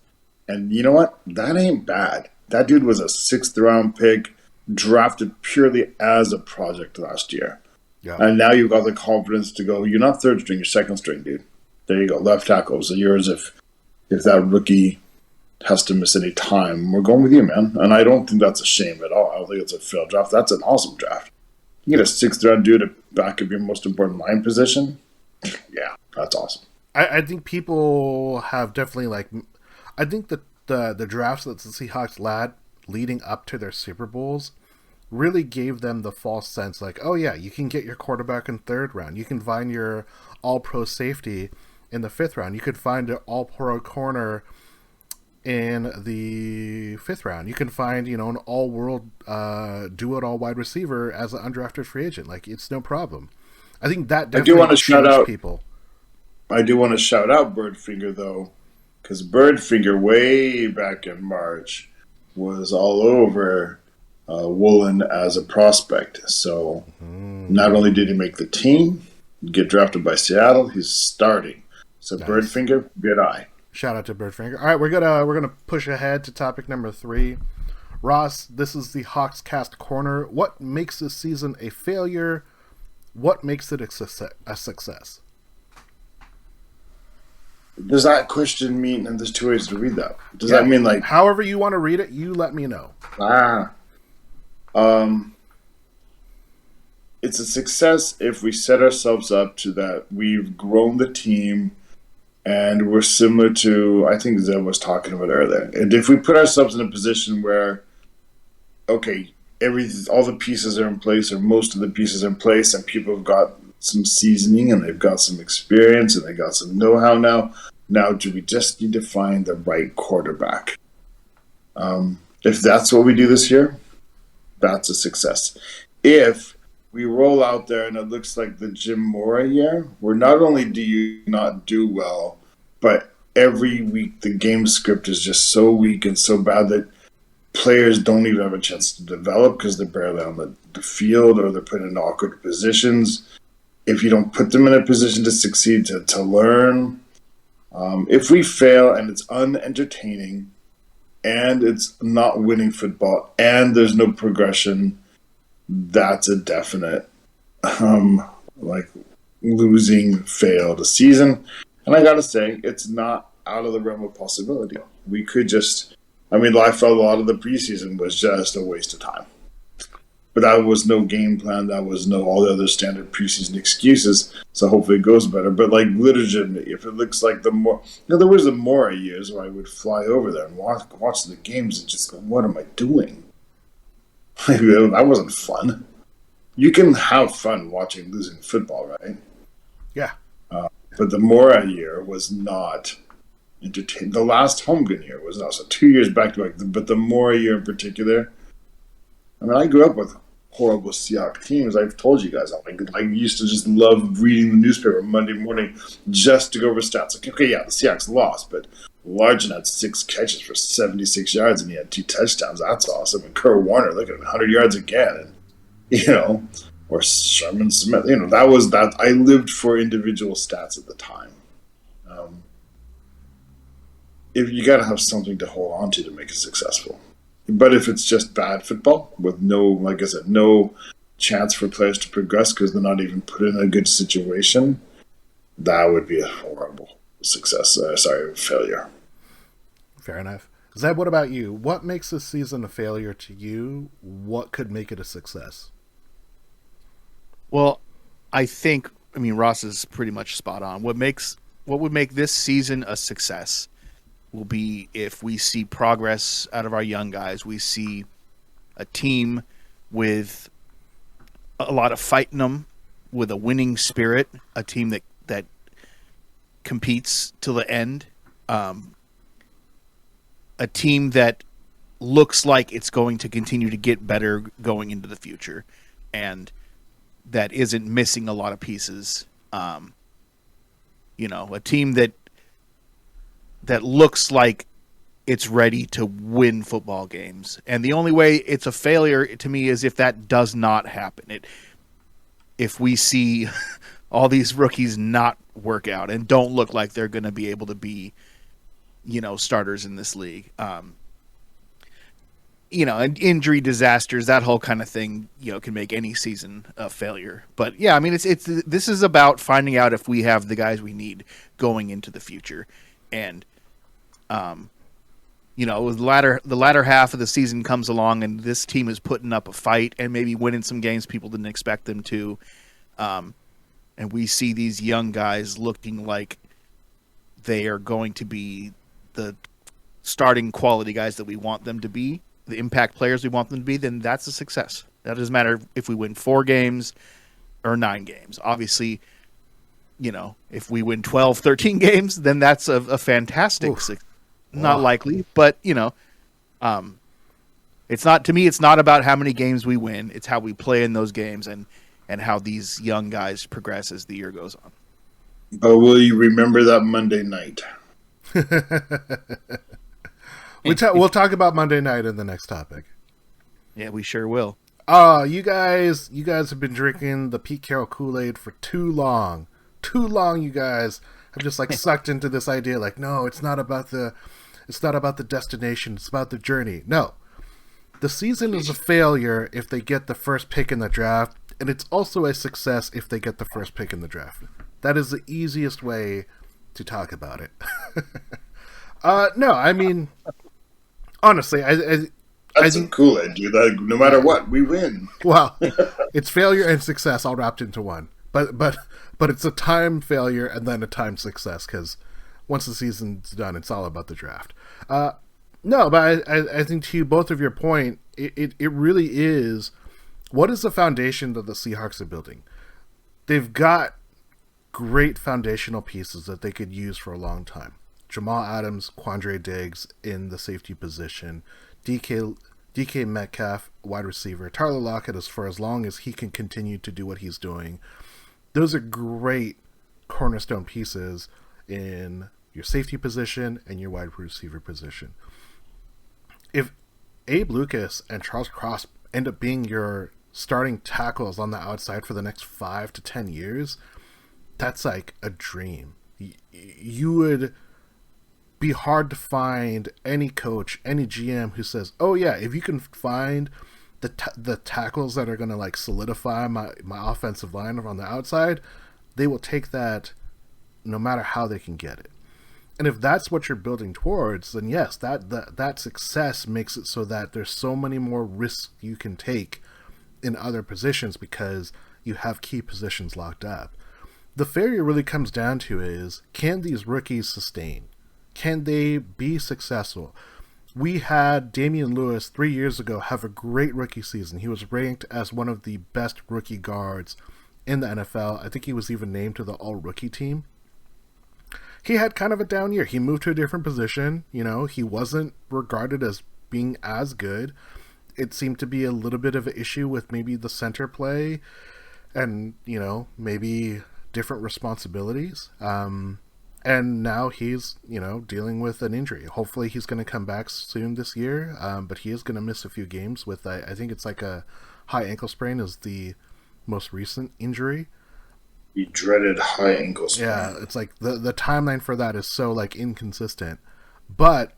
And you know what? That ain't bad. That dude was a 6th round pick, drafted purely as a project last year. Yeah. And now you've got the confidence to go, you're not 3rd string, you're 2nd string, dude. There you go. Left tackle. So yours if that rookie has to miss any time. We're going with you, man. And I don't think that's a shame at all. I don't think it's a failed draft. That's an awesome draft. You get a 6th round dude to back up your most important line position. Yeah, that's awesome. I think people have definitely I think that the drafts that the Seahawks led leading up to their Super Bowls really gave them the false sense oh yeah, you can get your quarterback in 3rd round. You can find your all-pro safety in the 5th round. You could find an all-pro corner in the 5th round. You can find, an all-world do-it-all wide receiver as an undrafted free agent. It's no problem. I think that definitely changed people. I do want to shout out Birdfinger, though, because Birdfinger, way back in March, was all over Woolen as a prospect. So not only did he make the team, get drafted by Seattle, he's starting. So nice. Birdfinger, good eye. Shout out to Birdfinger. All right, we're gonna push ahead to topic number 3. Ross, this is the Hawks Cast Corner. What makes this season a failure? What makes it a success? Does that question mean, and there's 2 ways to read that. Does that mean however you want to read it, you let me know. It's a success if we set ourselves up to that we've grown the team And we're similar to, I think Zeb was talking about earlier. And if we put ourselves in a position where, okay, all the pieces are in place, or most of the pieces are in place, and people have got some seasoning and they've got some experience and they got some know-how now. Now, do we just need to find the right quarterback? If that's what we do this year, that's a success. If we roll out there and it looks like the Jim Mora year, where not only do you not do well, but every week the game script is just so weak and so bad that players don't even have a chance to develop because they're barely on the field, or they're put in awkward positions. If you don't put them in a position to succeed, to learn, if we fail and it's unentertaining and it's not winning football and there's no progression, that's a definite losing, failed season. And I gotta say, it's not out of the realm of possibility. We could just, I felt a lot of the preseason was just a waste of time. But that was no game plan. That was no all the other standard preseason excuses. So hopefully it goes better. But legitimately, if it looks like there was the Mora years where I would fly over there and watch the games and just go, what am I doing? That wasn't fun. You can have fun watching losing football, right? Yeah. But the Mora year was not entertaining. The last Holmgren year was not. So 2 years back to back. But the Mora year in particular, I grew up with horrible Seahawks teams. I've told you guys, I used to just love reading the newspaper Monday morning just to go over stats. Okay, yeah, the Seahawks lost, but Largent had 6 catches for 76 yards and he had 2 touchdowns. That's awesome. And Kurt Warner, look at him, 100 yards again. And, or Sherman Smith. That was that. I lived for individual stats at the time. If you got to have something to hold on to make it successful. But if it's just bad football with no, like I said, no chance for players to progress because they're not even put in a good situation, that would be a horrible failure. Fair enough. Zeb, what about you? What makes this season a failure to you? What could make it a success? Well, I think, Ross is pretty much spot on. What would make this season a success will be if we see progress out of our young guys. We see a team with a lot of fight in them, with a winning spirit, a team that competes till the end, a team that looks like it's going to continue to get better going into the future, and that isn't missing a lot of pieces. A team that looks like it's ready to win football games. And the only way it's a failure to me is if that does not happen. If we see all these rookies not work out and don't look like they're going to be able to be, starters in this league. And injury disasters, that whole kind of thing, can make any season a failure. But yeah, this is about finding out if we have the guys we need going into the future. And, the latter half of the season comes along and this team is putting up a fight and maybe winning some games people didn't expect them to. And we see these young guys looking like they are going to be the starting quality guys that we want them to be, the impact players we want them to be, then that's a success. That doesn't matter if we win 4 games or 9 games. Obviously, if we win 12, 13 games, then that's a fantastic success. Not likely, but, it's not, to me, it's not about how many games we win. It's how we play in those games and how these young guys progress as the year goes on. But will you remember that Monday night? We'll talk about Monday night in the next topic. Yeah, we sure will. You guys have been drinking the Pete Carroll Kool-Aid for too long. Too long, you guys have just sucked into this idea. No, it's not about the destination. It's about the journey. No, the season is a failure if they get the first pick in the draft, and it's also a success if they get the first pick in the draft. That is the easiest way to talk about it. No, honestly, that's some Kool-Aid, dude. No matter what, we win. Well, it's failure and success all wrapped into one. But it's a time failure and then a time success because once the season's done, it's all about the draft. No, but I think to both of your point, it really is. What is the foundation that the Seahawks are building? They've got great foundational pieces that they could use for a long time. Jamal Adams, Quandre Diggs in the safety position, DK Metcalf, wide receiver, Tyler Lockett for as long as he can continue to do what he's doing. Those are great cornerstone pieces in your safety position and your wide receiver position. If Abe Lucas and Charles Cross end up being your starting tackles on the outside for the next 5 to 10 years, that's like a dream. You would be hard to find any coach, any GM who says, "Oh yeah, if you can find the tackles that are going to like solidify my offensive line on the outside, they will take that no matter how they can get it." And if that's what you're building towards, then yes, that success makes it so that there's so many more risks you can take in other positions because you have key positions locked up. The failure really comes down to is, can these rookies sustain? Can they be successful? We had Damian Lewis 3 years ago have a great rookie season. He was ranked as one of the best rookie guards in the NFL. I think he was even named to the all-rookie team. He had kind of a down year. He moved to a different position. He wasn't regarded as being as good. It seemed to be a little bit of an issue with maybe the center play and, maybe different responsibilities. And now he's, dealing with an injury. Hopefully he's going to come back soon this year, but he is going to miss a few games with, I think it's like a high ankle sprain is the most recent injury. The dreaded high ankle sprain. Yeah, it's like the timeline for that is so like inconsistent. But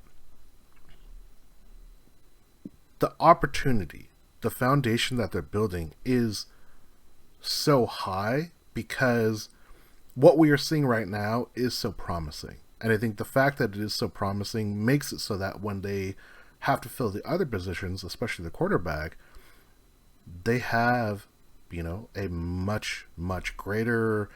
the opportunity, the foundation that they're building is so high because what we are seeing right now is so promising. And I think the fact that it is so promising makes it so that when they have to fill the other positions, especially the quarterback, they have, a much, much greater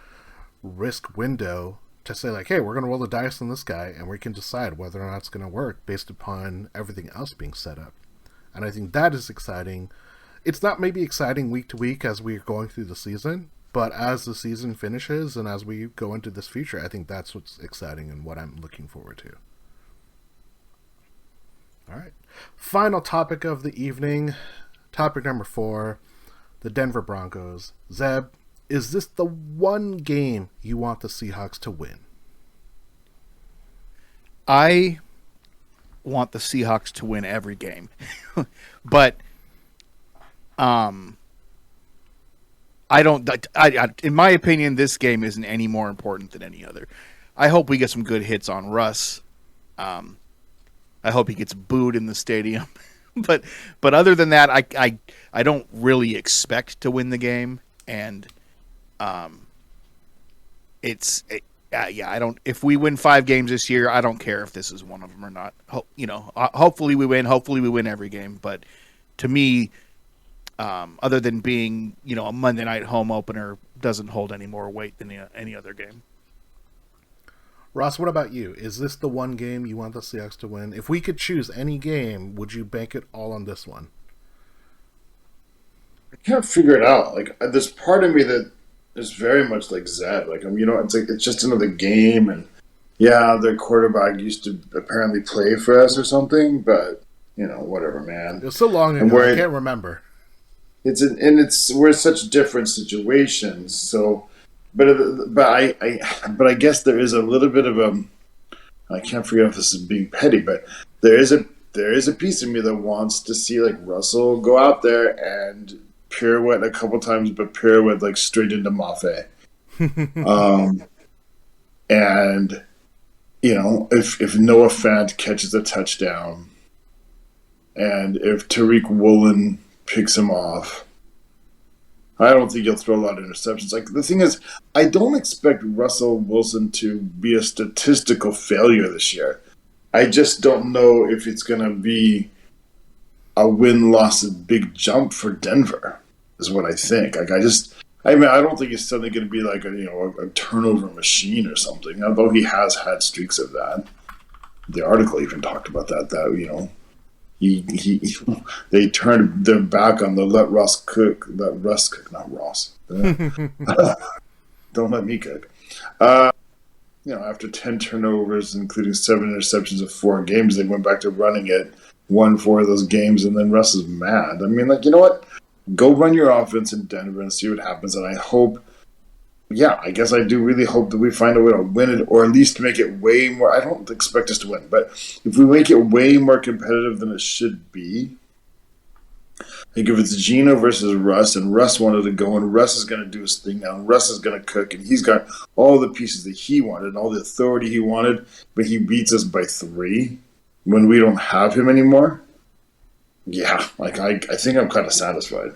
risk window to say like, hey, we're going to roll the dice on this guy and we can decide whether or not it's going to work based upon everything else being set up. And I think that is exciting. It's not maybe exciting week to week as we're going through the season, but as the season finishes and as we go into this future, I think that's what's exciting and what I'm looking forward to. All right. Final topic of the evening. Topic number 4, the Denver Broncos. Zeb, is this the one game you want the Seahawks to win? I want the Seahawks to win every game. But I don't. In my opinion, this game isn't any more important than any other. I hope we get some good hits on Russ. I hope he gets booed in the stadium. but other than that, I don't really expect to win the game. And I don't. If we win 5 games this year, I don't care if this is one of them or not. Hopefully we win. Hopefully we win every game. But to me, other than being, a Monday night home opener, doesn't hold any more weight than any other game. Ross, what about you? Is this the one game you want the Seahawks to win? If we could choose any game, would you bank it all on this one? I can't figure it out. Like, there's part of me that is very much like Zeb. Like, it's just another game, and yeah, their quarterback used to apparently play for us or something, but whatever, man. It was so long ago, I can't remember. We're in such different situations. So, but I guess there is a little bit of a. I can't figure out if this is being petty, but there is a piece of me that wants to see like Russell go out there and pirouette a couple times, but pirouette like straight into Mafe. And if Noah Fant catches a touchdown, and if Tariq Woolen picks him off, I don't think he'll throw a lot of interceptions. Like, the thing is, I don't expect Russell Wilson to be a statistical failure this year. I just don't know if it's going to be a win-loss big jump for Denver, is what I think. Like, I I mean, I don't think he's suddenly going to be like a turnover machine or something. Although he has had streaks of that. The article even talked about that. They turned their back on the let Russ cook, not Ross. Don't let me cook. After 10 turnovers, including 7 interceptions of 4 games, they went back to running it, won 4 of those games, and then Russ is mad. I mean, you know what? Go run your offense in Denver and see what happens. And I hope, I guess I do really hope that we find a way to win it, or at least make it way more. I don't expect us to win, but if we make it way more competitive than it should be, like if it's Gino versus Russ, and Russ wanted to go, and Russ is going to do his thing now, and Russ is going to cook, and he's got all the pieces that he wanted, and all the authority he wanted, but he beats us by 3 when we don't have him anymore. Yeah, I think I'm kind of satisfied.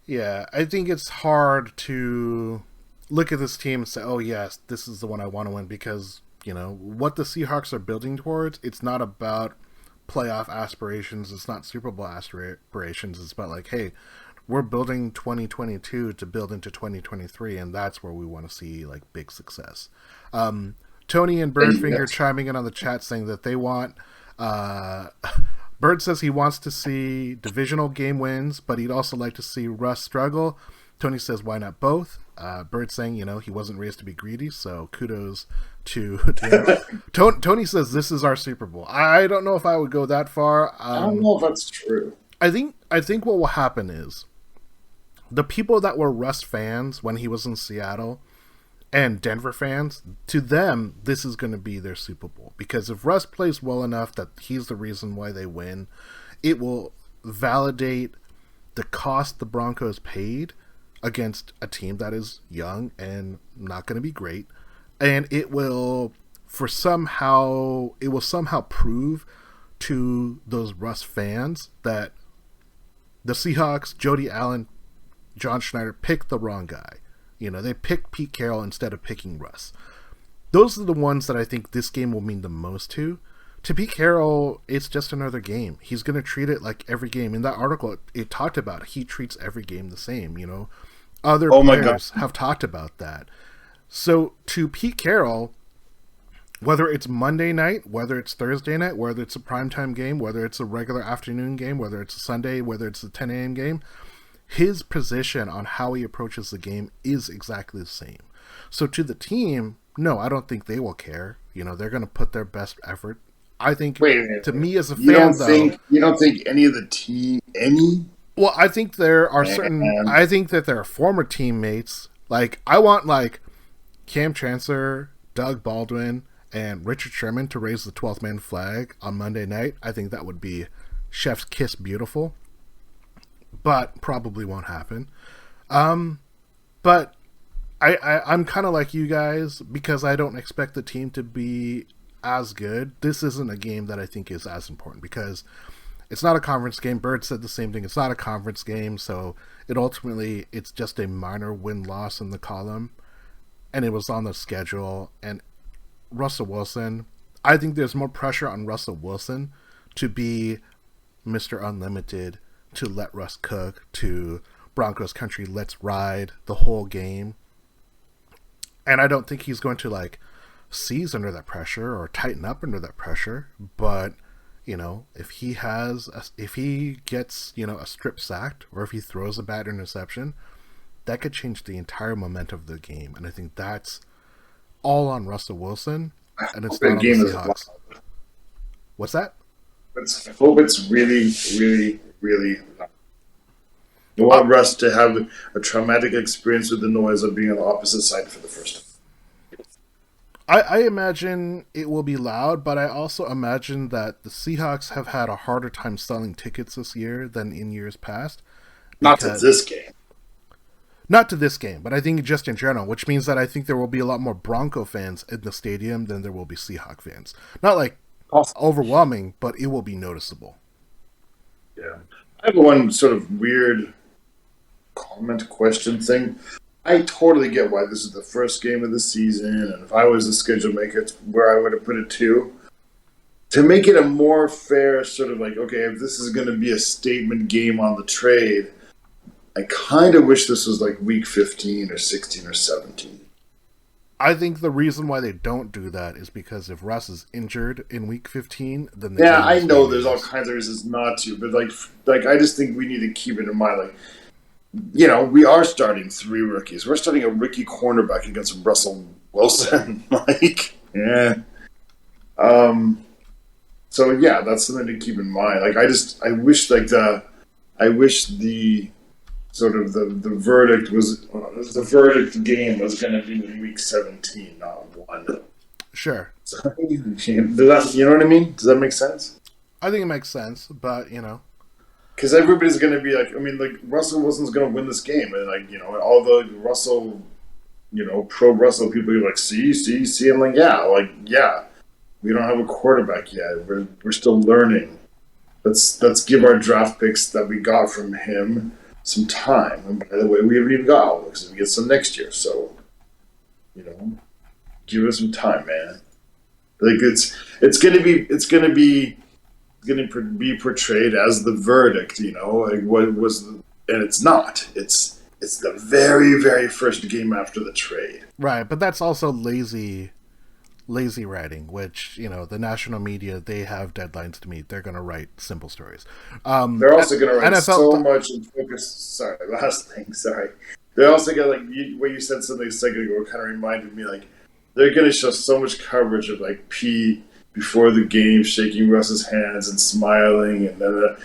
Yeah, I think it's hard to look at this team and say, oh yes, this is the one I want to win, because, what the Seahawks are building towards, it's not about playoff aspirations, it's not Super Bowl aspirations, it's about like, hey, we're building 2022 to build into 2023, and that's where we want to see like big success. Tony and Birdfinger chiming in on the chat saying that they want Bird says he wants to see divisional game wins, but he'd also like to see Russ struggle. Tony says, why not both? Bird saying, he wasn't raised to be greedy, so kudos to him. Tony says, this is our Super Bowl. I don't know if I would go that far. I don't know if that's true. I think what will happen is the people that were Russ fans when he was in Seattle and Denver fans, to them, this is going to be their Super Bowl. Because if Russ plays well enough that he's the reason why they win, it will validate the cost the Broncos paid against a team that is young and not going to be great. And it will somehow prove to those Russ fans that the Seahawks, Jody Allen, John Schneider picked the wrong guy. They picked Pete Carroll instead of picking Russ. Those are the ones that I think this game will mean the most to. To Pete Carroll, it's just another game. He's going to treat it like every game. In that article, it talked about he treats every game the same, Other players have talked about that. So to Pete Carroll, whether it's Monday night, whether it's Thursday night, whether it's a primetime game, whether it's a regular afternoon game, whether it's a Sunday, whether it's a 10 a.m. game, his position on how he approaches the game is exactly the same. So to the team, no, I don't think they will care. They're going to put their best effort. I think, to me as a fan, you don't think any of the team, Well, I think there are I think that there are former teammates. Like, I want, Cam Chancellor, Doug Baldwin, and Richard Sherman to raise the 12th man flag on Monday night. I think that would be chef's kiss beautiful. But probably won't happen. But I'm kind of like you guys, because I don't expect the team to be as good. This isn't a game that I think is as important, because it's not a conference game. Bird said the same thing. It's not a conference game, so it's just a minor win-loss in the column, and it was on the schedule. And Russell Wilson, I think there's more pressure on Russell Wilson to be Mr. Unlimited, to let Russ cook, to Broncos country, let's ride the whole game. And I don't think he's going to seize under that pressure or tighten up under that pressure. But, if he gets, a strip sacked, or if he throws a bad interception, that could change the entire momentum of the game. And I think that's all on Russell Wilson, and it's not on the Seahawks. What's that? I hope it's really, really, really. You want Russ to have a traumatic experience with the noise of being on the opposite side for the first time. I imagine it will be loud, but I also imagine that the Seahawks have had a harder time selling tickets this year than in years past. Not to this game. Not to this game, but I think just in general, which means that I think there will be a lot more Bronco fans in the stadium than there will be Seahawk fans. Not overwhelming, but it will be noticeable. Yeah. I have one sort of weird comment question thing. I totally get why this is the first game of the season, and if I was the schedule maker, it's where I would have put it too. To make it a more fair sort of okay, if this is going to be a statement game on the trade, I kind of wish this was like week 15 or 16 or 17. I think the reason why they don't do that is because if Russ is injured in week 15, then yeah, I know there's all kinds of reasons not to, but like I just think we need to keep it in mind. Like, you know, we are starting 3 rookies. We're starting a rookie cornerback against Russell Wilson. Like, yeah. So yeah, that's something to keep in mind. Like, I wish the sort of the verdict was the verdict game was going to be in week 17, not 1. Sure. So, does that, you know what I mean? Does that make sense? I think it makes sense, but you know, because everybody's going to be like, I mean, like Russell Wilson's going to win this game, and like, you know, all the Russell, you know, pro Russell people are like, see. I'm like, yeah. We don't have a quarterback yet. We're still learning. Let's give our draft picks that we got from him some time. And by the way, we haven't even got all because we get some next year. So, you know, give us some time, man. Like it's gonna be portrayed as the verdict. You know, like what was the, and it's not. It's the very, very first game after the trade. Right, but that's also lazy writing, which, you know, the national media, they have deadlines to meet. They're going to write simple stories. They're also going to write NFL so much and focus. Sorry, last thing. Sorry. They're also going to, like, when you said something a second ago, it kind of reminded me, like, they're going to show so much coverage of, like, Pete before the game shaking Russ's hands and smiling, and then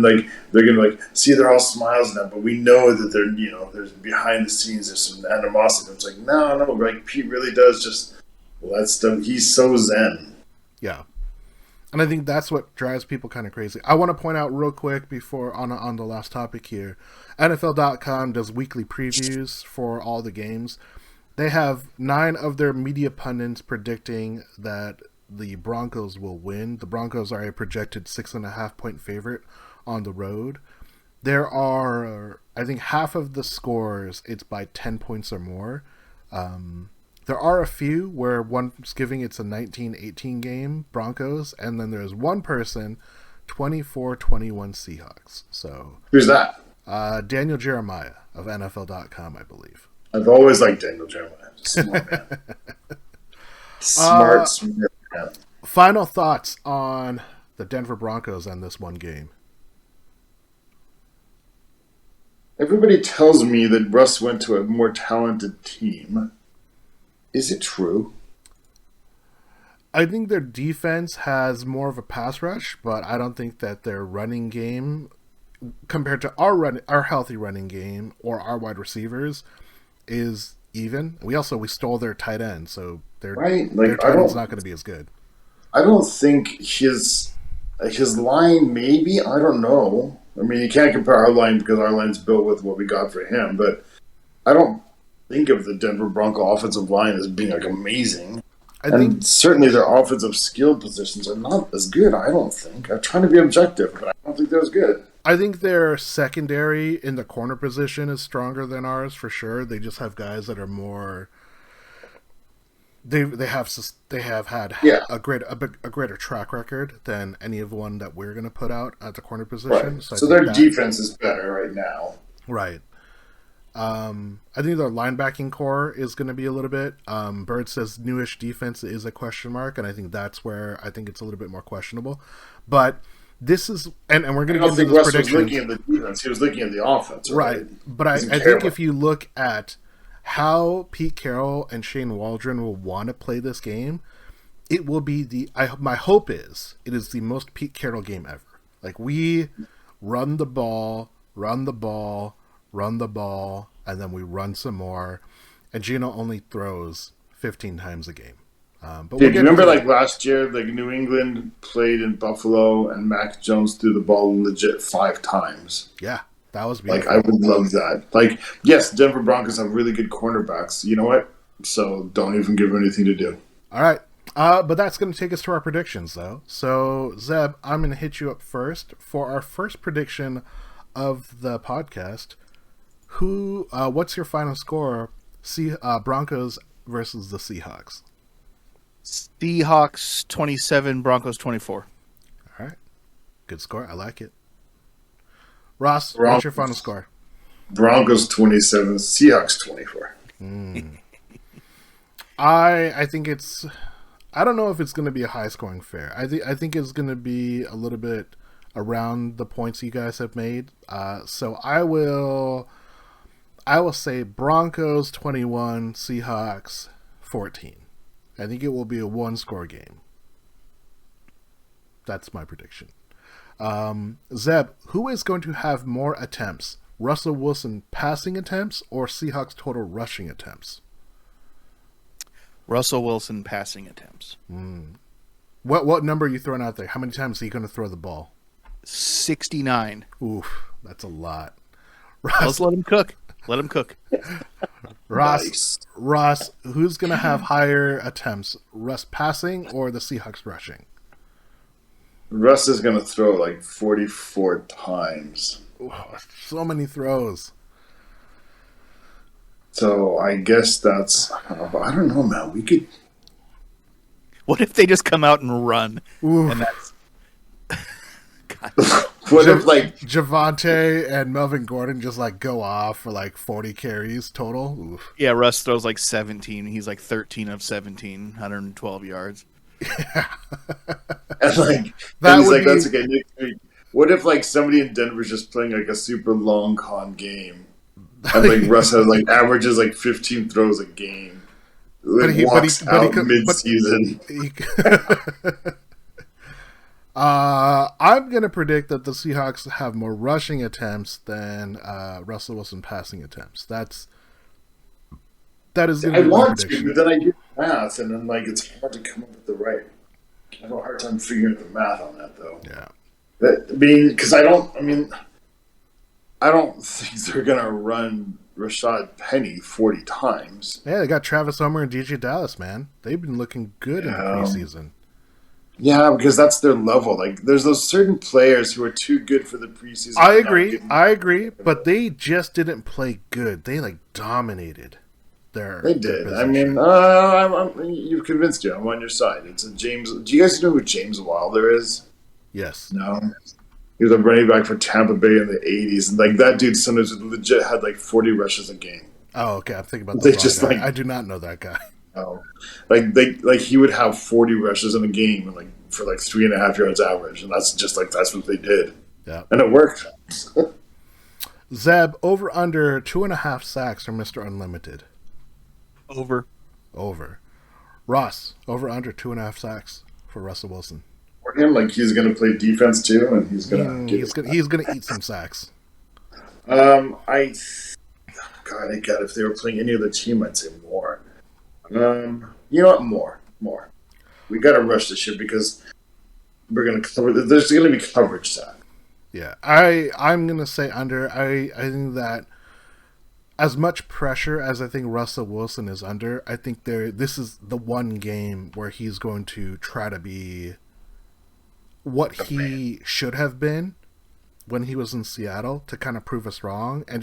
like they're gonna like see they're all smiles now, but we know that they're, you know, there's behind the scenes there's some animosity. It's like no, like Pete really does just. Well, that's stuff. He's so zen. Yeah, and I think that's what drives people kind of crazy. I want to point out real quick before on the last topic here, NFL.com does weekly previews for all the games. They have 9 of their media pundits predicting that the Broncos will win. The Broncos are a projected 6.5 point favorite on the road. There are, I think, half of the scores it's by 10 points or more. There are a few where one's giving it's a 19-18 game, Broncos, and then there's one person, 24-21 Seahawks. So who's that? Daniel Jeremiah of NFL.com, I believe. I've always liked Daniel Jeremiah. Smart man. Smart man. Final thoughts on the Denver Broncos and this one game. Everybody tells me that Russ went to a more talented team. Is it true? I think their defense has more of a pass rush, but I don't think that their running game, compared to our healthy running game or our wide receivers, is even. We stole their tight end, so their tight end's not going to be as good. I don't think his line, maybe, I don't know. I mean, you can't compare our line because our line's built with what we got for him, but I don't think of the Denver Bronco offensive line as being like amazing. I think certainly their offensive skill positions are not as good, I don't think. I'm trying to be objective, but I don't think they're as good. I think their secondary in the corner position is stronger than ours for sure. They just have guys that are more. They have had a greater track record than any of one that we're going to put out at the corner position. Right. So their defense is better right now. Right. I think their linebacking core is going to be a little bit. Bird says newish defense is a question mark, and I think that's where I think it's a little bit more questionable. But this is, and we're going to get into this prediction. Was looking at the defense; he was looking at the offense, right? But I think if you look at how Pete Carroll and Shane Waldron will want to play this game, it will be my hope is it is the most Pete Carroll game ever. Like, we run the ball, and then we run some more, and Gino only throws 15 times a game. But you remember like last year, like New England played in Buffalo and Mac Jones threw the ball legit 5 times. Yeah. That was beautiful. Like, I would love that. Like, yes, Denver Broncos have really good cornerbacks. You know what? So don't even give them anything to do. All right. But that's going to take us to our predictions, though. So, Zeb, I'm going to hit you up first. For our first prediction of the podcast, what's your final score? Broncos versus the Seahawks. Seahawks 27, Broncos 24. All right. Good score. I like it. Ross, what's your final score? Broncos 27, Seahawks 24. I think it's. I don't know if it's going to be a high scoring affair. I think it's going to be a little bit around the points you guys have made. So I will say Broncos 21, Seahawks 14. I think it will be a 1-score game. That's my prediction. Zeb, who is going to have more attempts? Russell Wilson passing attempts or Seahawks total rushing attempts? Russell Wilson passing attempts. What number are you throwing out there? How many times are you going to throw the ball? 69. Oof, that's a lot. Let's let him cook. Let him cook. Ross, who's going to have higher attempts? Russ passing or the Seahawks rushing? Russ is going to throw like 44 times. Ooh, so many throws. So I guess that's. I don't know, man. We could. What if they just come out and run? Oof. And that's. What if like Javonte and Melvin Gordon just like go off for like 40 carries total? Oof. Yeah, Russ throws like 17. He's like 13 of 17, 112 yards. Yeah. and like That and he's would like be- that's okay. Next week. What if like somebody in Denver's just playing like a super long con game, and like Russ has like averages like 15 throws a game, like walks out mid-season. I'm going to predict that the Seahawks have more rushing attempts than Russell Wilson passing attempts. That is going to I be my want to, prediction. but then I do math, and then like it's hard to come up with the right. I have a hard time figuring out the math on that, though. Yeah. Because I don't think they're gonna run Rashad Penny 40 times. Yeah, they got Travis Homer and DJ Dallas, man. They've been looking good in the preseason. Yeah, because that's their level. Like, there's those certain players who are too good for the preseason. I agree, but they just didn't play good. They like dominated their. They their did. position. I mean, you've convinced you. I'm on your side. It's a James. Do you guys know who James Wilder is? Yes. No. He was a running back for Tampa Bay in the 80s, and like that dude sometimes legit had like 40 rushes a game. Oh, okay. I'm thinking about They the wrong just, guy. like- I do not know that guy. Oh, like he would have 40 rushes in a game, and like for like 3.5 yards average, and that's what they did, Yeah. and it worked. Zeb, over under 2.5 sacks from Mr. Unlimited. Over. Ross, over under 2.5 sacks for Russell Wilson. For him, like he's gonna play defense too, and he's gonna He's gonna eat some sacks. God, if they were playing any other team, I'd say more. You know what? More. We got to rush this shit because we're gonna cover. There's gonna be coverage sack. Yeah, I'm gonna say under. I think that as much pressure as I think Russell Wilson is under, I think this is the one game where he's going to try to be what he should have been when he was in Seattle to kind of prove us wrong, and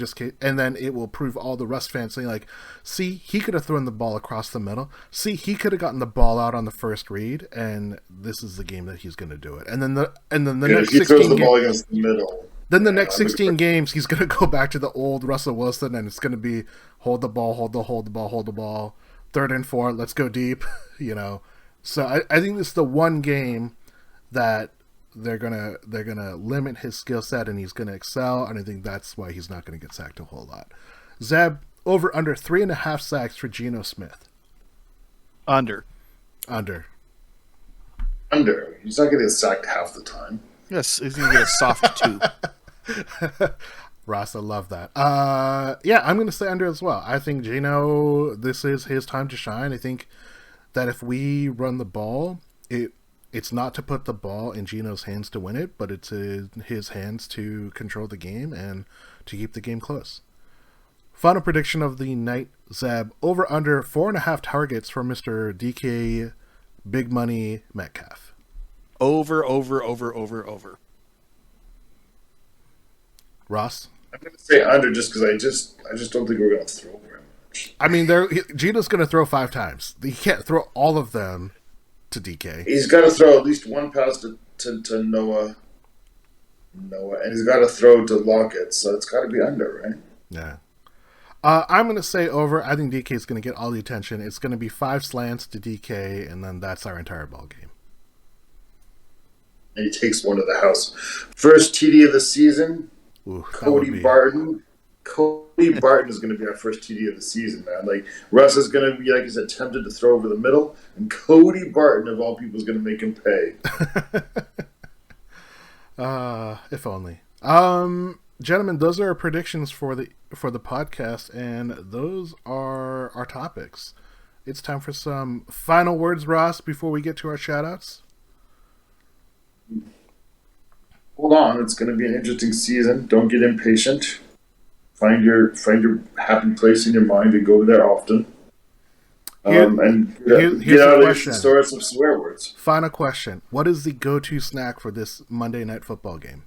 then it will prove all the Russ fans saying like, see, he could have thrown the ball across the middle. See, he could have gotten the ball out on the first read, and this is the game that he's going to do it. And then the next he 16 throws the ball against the middle. Then the next 16 games, he's going to go back to the old Russell Wilson, and it's going to be hold the ball, 3rd and 4, let's go deep, you know. So I think this is the one game that they're gonna limit his skill set, and he's gonna excel, and I think that's why he's not gonna get sacked a whole lot. Zeb, over under 3.5 sacks for Geno Smith. Under. He's not gonna get sacked half the time. Yes, he's going to get a soft 2. Ross, I love that. Yeah, I'm gonna say under as well. I think Geno, this is his time to shine. I think that if we run the ball, it's not to put the ball in Geno's hands to win it, but it's in his hands to control the game and to keep the game close. Final prediction of the night, Zeb. Over under 4.5 targets for Mr. DK Big Money Metcalf. Over. Ross? I'm gonna say under just because I just don't think we're gonna throw very much. I mean, Geno's going to throw 5 times. He can't throw all of them to DK. He's got to throw at least one pass to Noah, and he's got to throw to Lockett, so it's got to be under, right? Yeah. I'm going to say over. I think DK is going to get all the attention. It's going to be 5 slants to DK, and then that's our entire ball game. And he takes one to the house. First TD of the season, Ooh, Cody Barton. Cody Barton is going to be our first TD of the season, man. Like, Russ is going to be, like I said, tempted to throw over the middle, and Cody Barton, of all people, is going to make him pay. If only. Gentlemen, those are our predictions for the podcast, and those are our topics. It's time for some final words, Ross, before we get to our shout-outs. Hold on, it's going to be an interesting season. Don't get impatient. Find your happy place in your mind and go there often. And get out of the source of swear words. Final question. What is the go-to snack for this Monday Night Football game?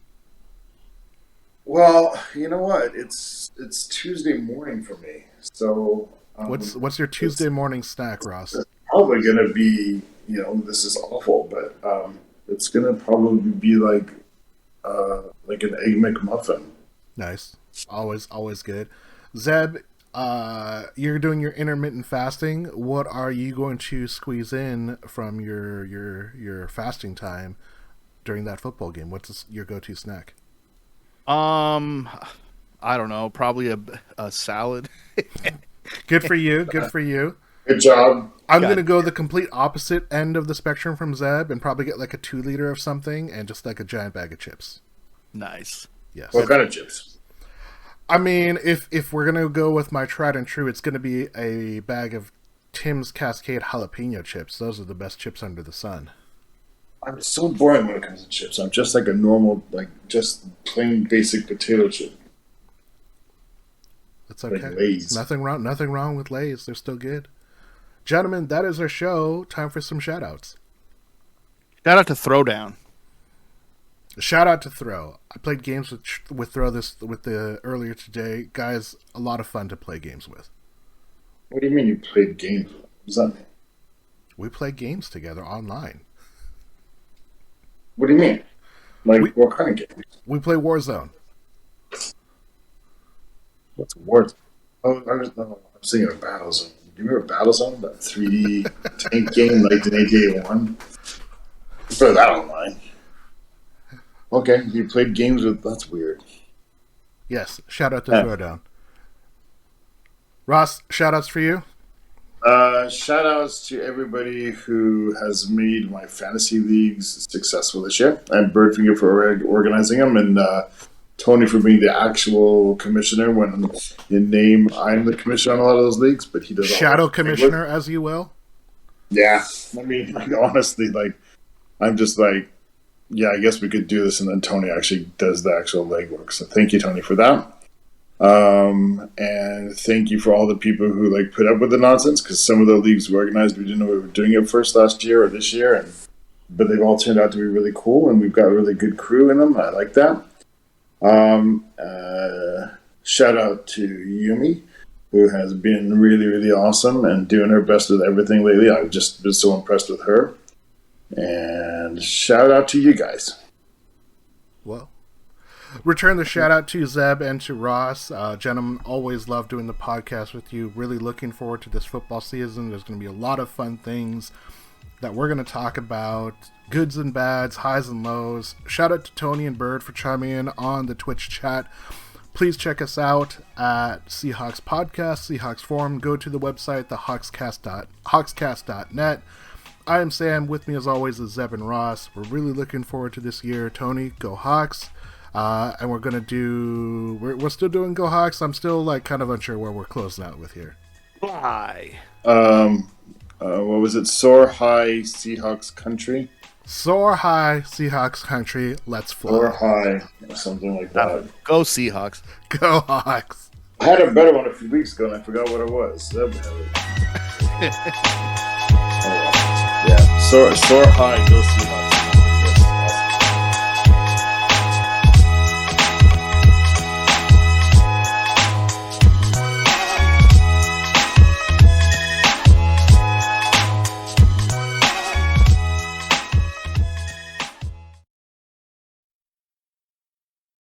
Well, you know what? It's Tuesday morning for me. So what's your Tuesday morning snack, Ross? It's probably going to be, this is awful, but it's going to probably be like an Egg McMuffin. Nice. Always good. Zeb, you're doing your intermittent fasting. What are you going to squeeze in from your fasting time during that football game? What's your go-to snack? I don't know. Probably a salad. Good for you. Good for you. Good job. I'm going to go the complete opposite end of the spectrum from Zeb and probably get like a 2-liter of something and just like a giant bag of chips. Nice. Yes. What kind of chips? I mean, if we're going to go with my tried and true, it's going to be a bag of Tim's Cascade jalapeno chips. Those are the best chips under the sun. I'm so boring when it comes to chips. I'm just like a normal, just plain basic potato chip. That's okay. Like Lay's. Nothing wrong with Lay's. They're still good. Gentlemen, that is our show. Time for some shout-outs. Shout out to Throwdown. Shout out to Throw. I played games with Throw earlier today. Guys, a lot of fun to play games with. What do you mean you played games? What does that mean? We play games together online. What do you mean? What kind of games? We play Warzone. What's Warzone? I'm thinking of Battlezone. Do you remember Battlezone? That 3D tank game, 1981? You play that online. Okay, you played games with... That's weird. Yes, shout out to Throwdown. Ross, shout outs for you? Shout outs to everybody who has made my fantasy leagues successful this year. And Birdfinger for organizing them, and Tony for being the actual commissioner when in name I'm the commissioner on a lot of those leagues, but he does shadow commissioner, as you will. Yeah, I mean, honestly, I'm just yeah, I guess we could do this, and then Tony actually does the actual legwork. So thank you, Tony, for that. And thank you for all the people who put up with the nonsense, because some of the leagues we organized, we didn't know we were doing it first last year or this year, but they've all turned out to be really cool, and we've got a really good crew in them. I like that. Shout out to Yumi, who has been really, really awesome and doing her best with everything lately. I've just been so impressed with her. And shout out to you guys. Well, return the shout out to Zeb and to Ross. Gentlemen, always love doing the podcast with you. Really looking forward to this football season. There's going to be a lot of fun things that we're going to talk about. Goods and bads, highs and lows. Shout out to Tony and Bird for chiming in on the Twitch chat. Please check us out at Seahawks Podcast, Seahawks Forum. Go to the website, hawkscast.net. I am Sam. With me, as always, is Zeb and Ross. We're really looking forward to this year. Tony, go Hawks. And we're going to do... We're still doing go Hawks. I'm still kind of unsure where we're closing out with here. Fly. What was it? Soar High Seahawks Country? Soar High Seahawks Country. Let's fly. Soar High. Something like that. Go Seahawks. Go Hawks. I had a better one a few weeks ago, and I forgot what it was. Yeah. Soar High. Go Seahawks.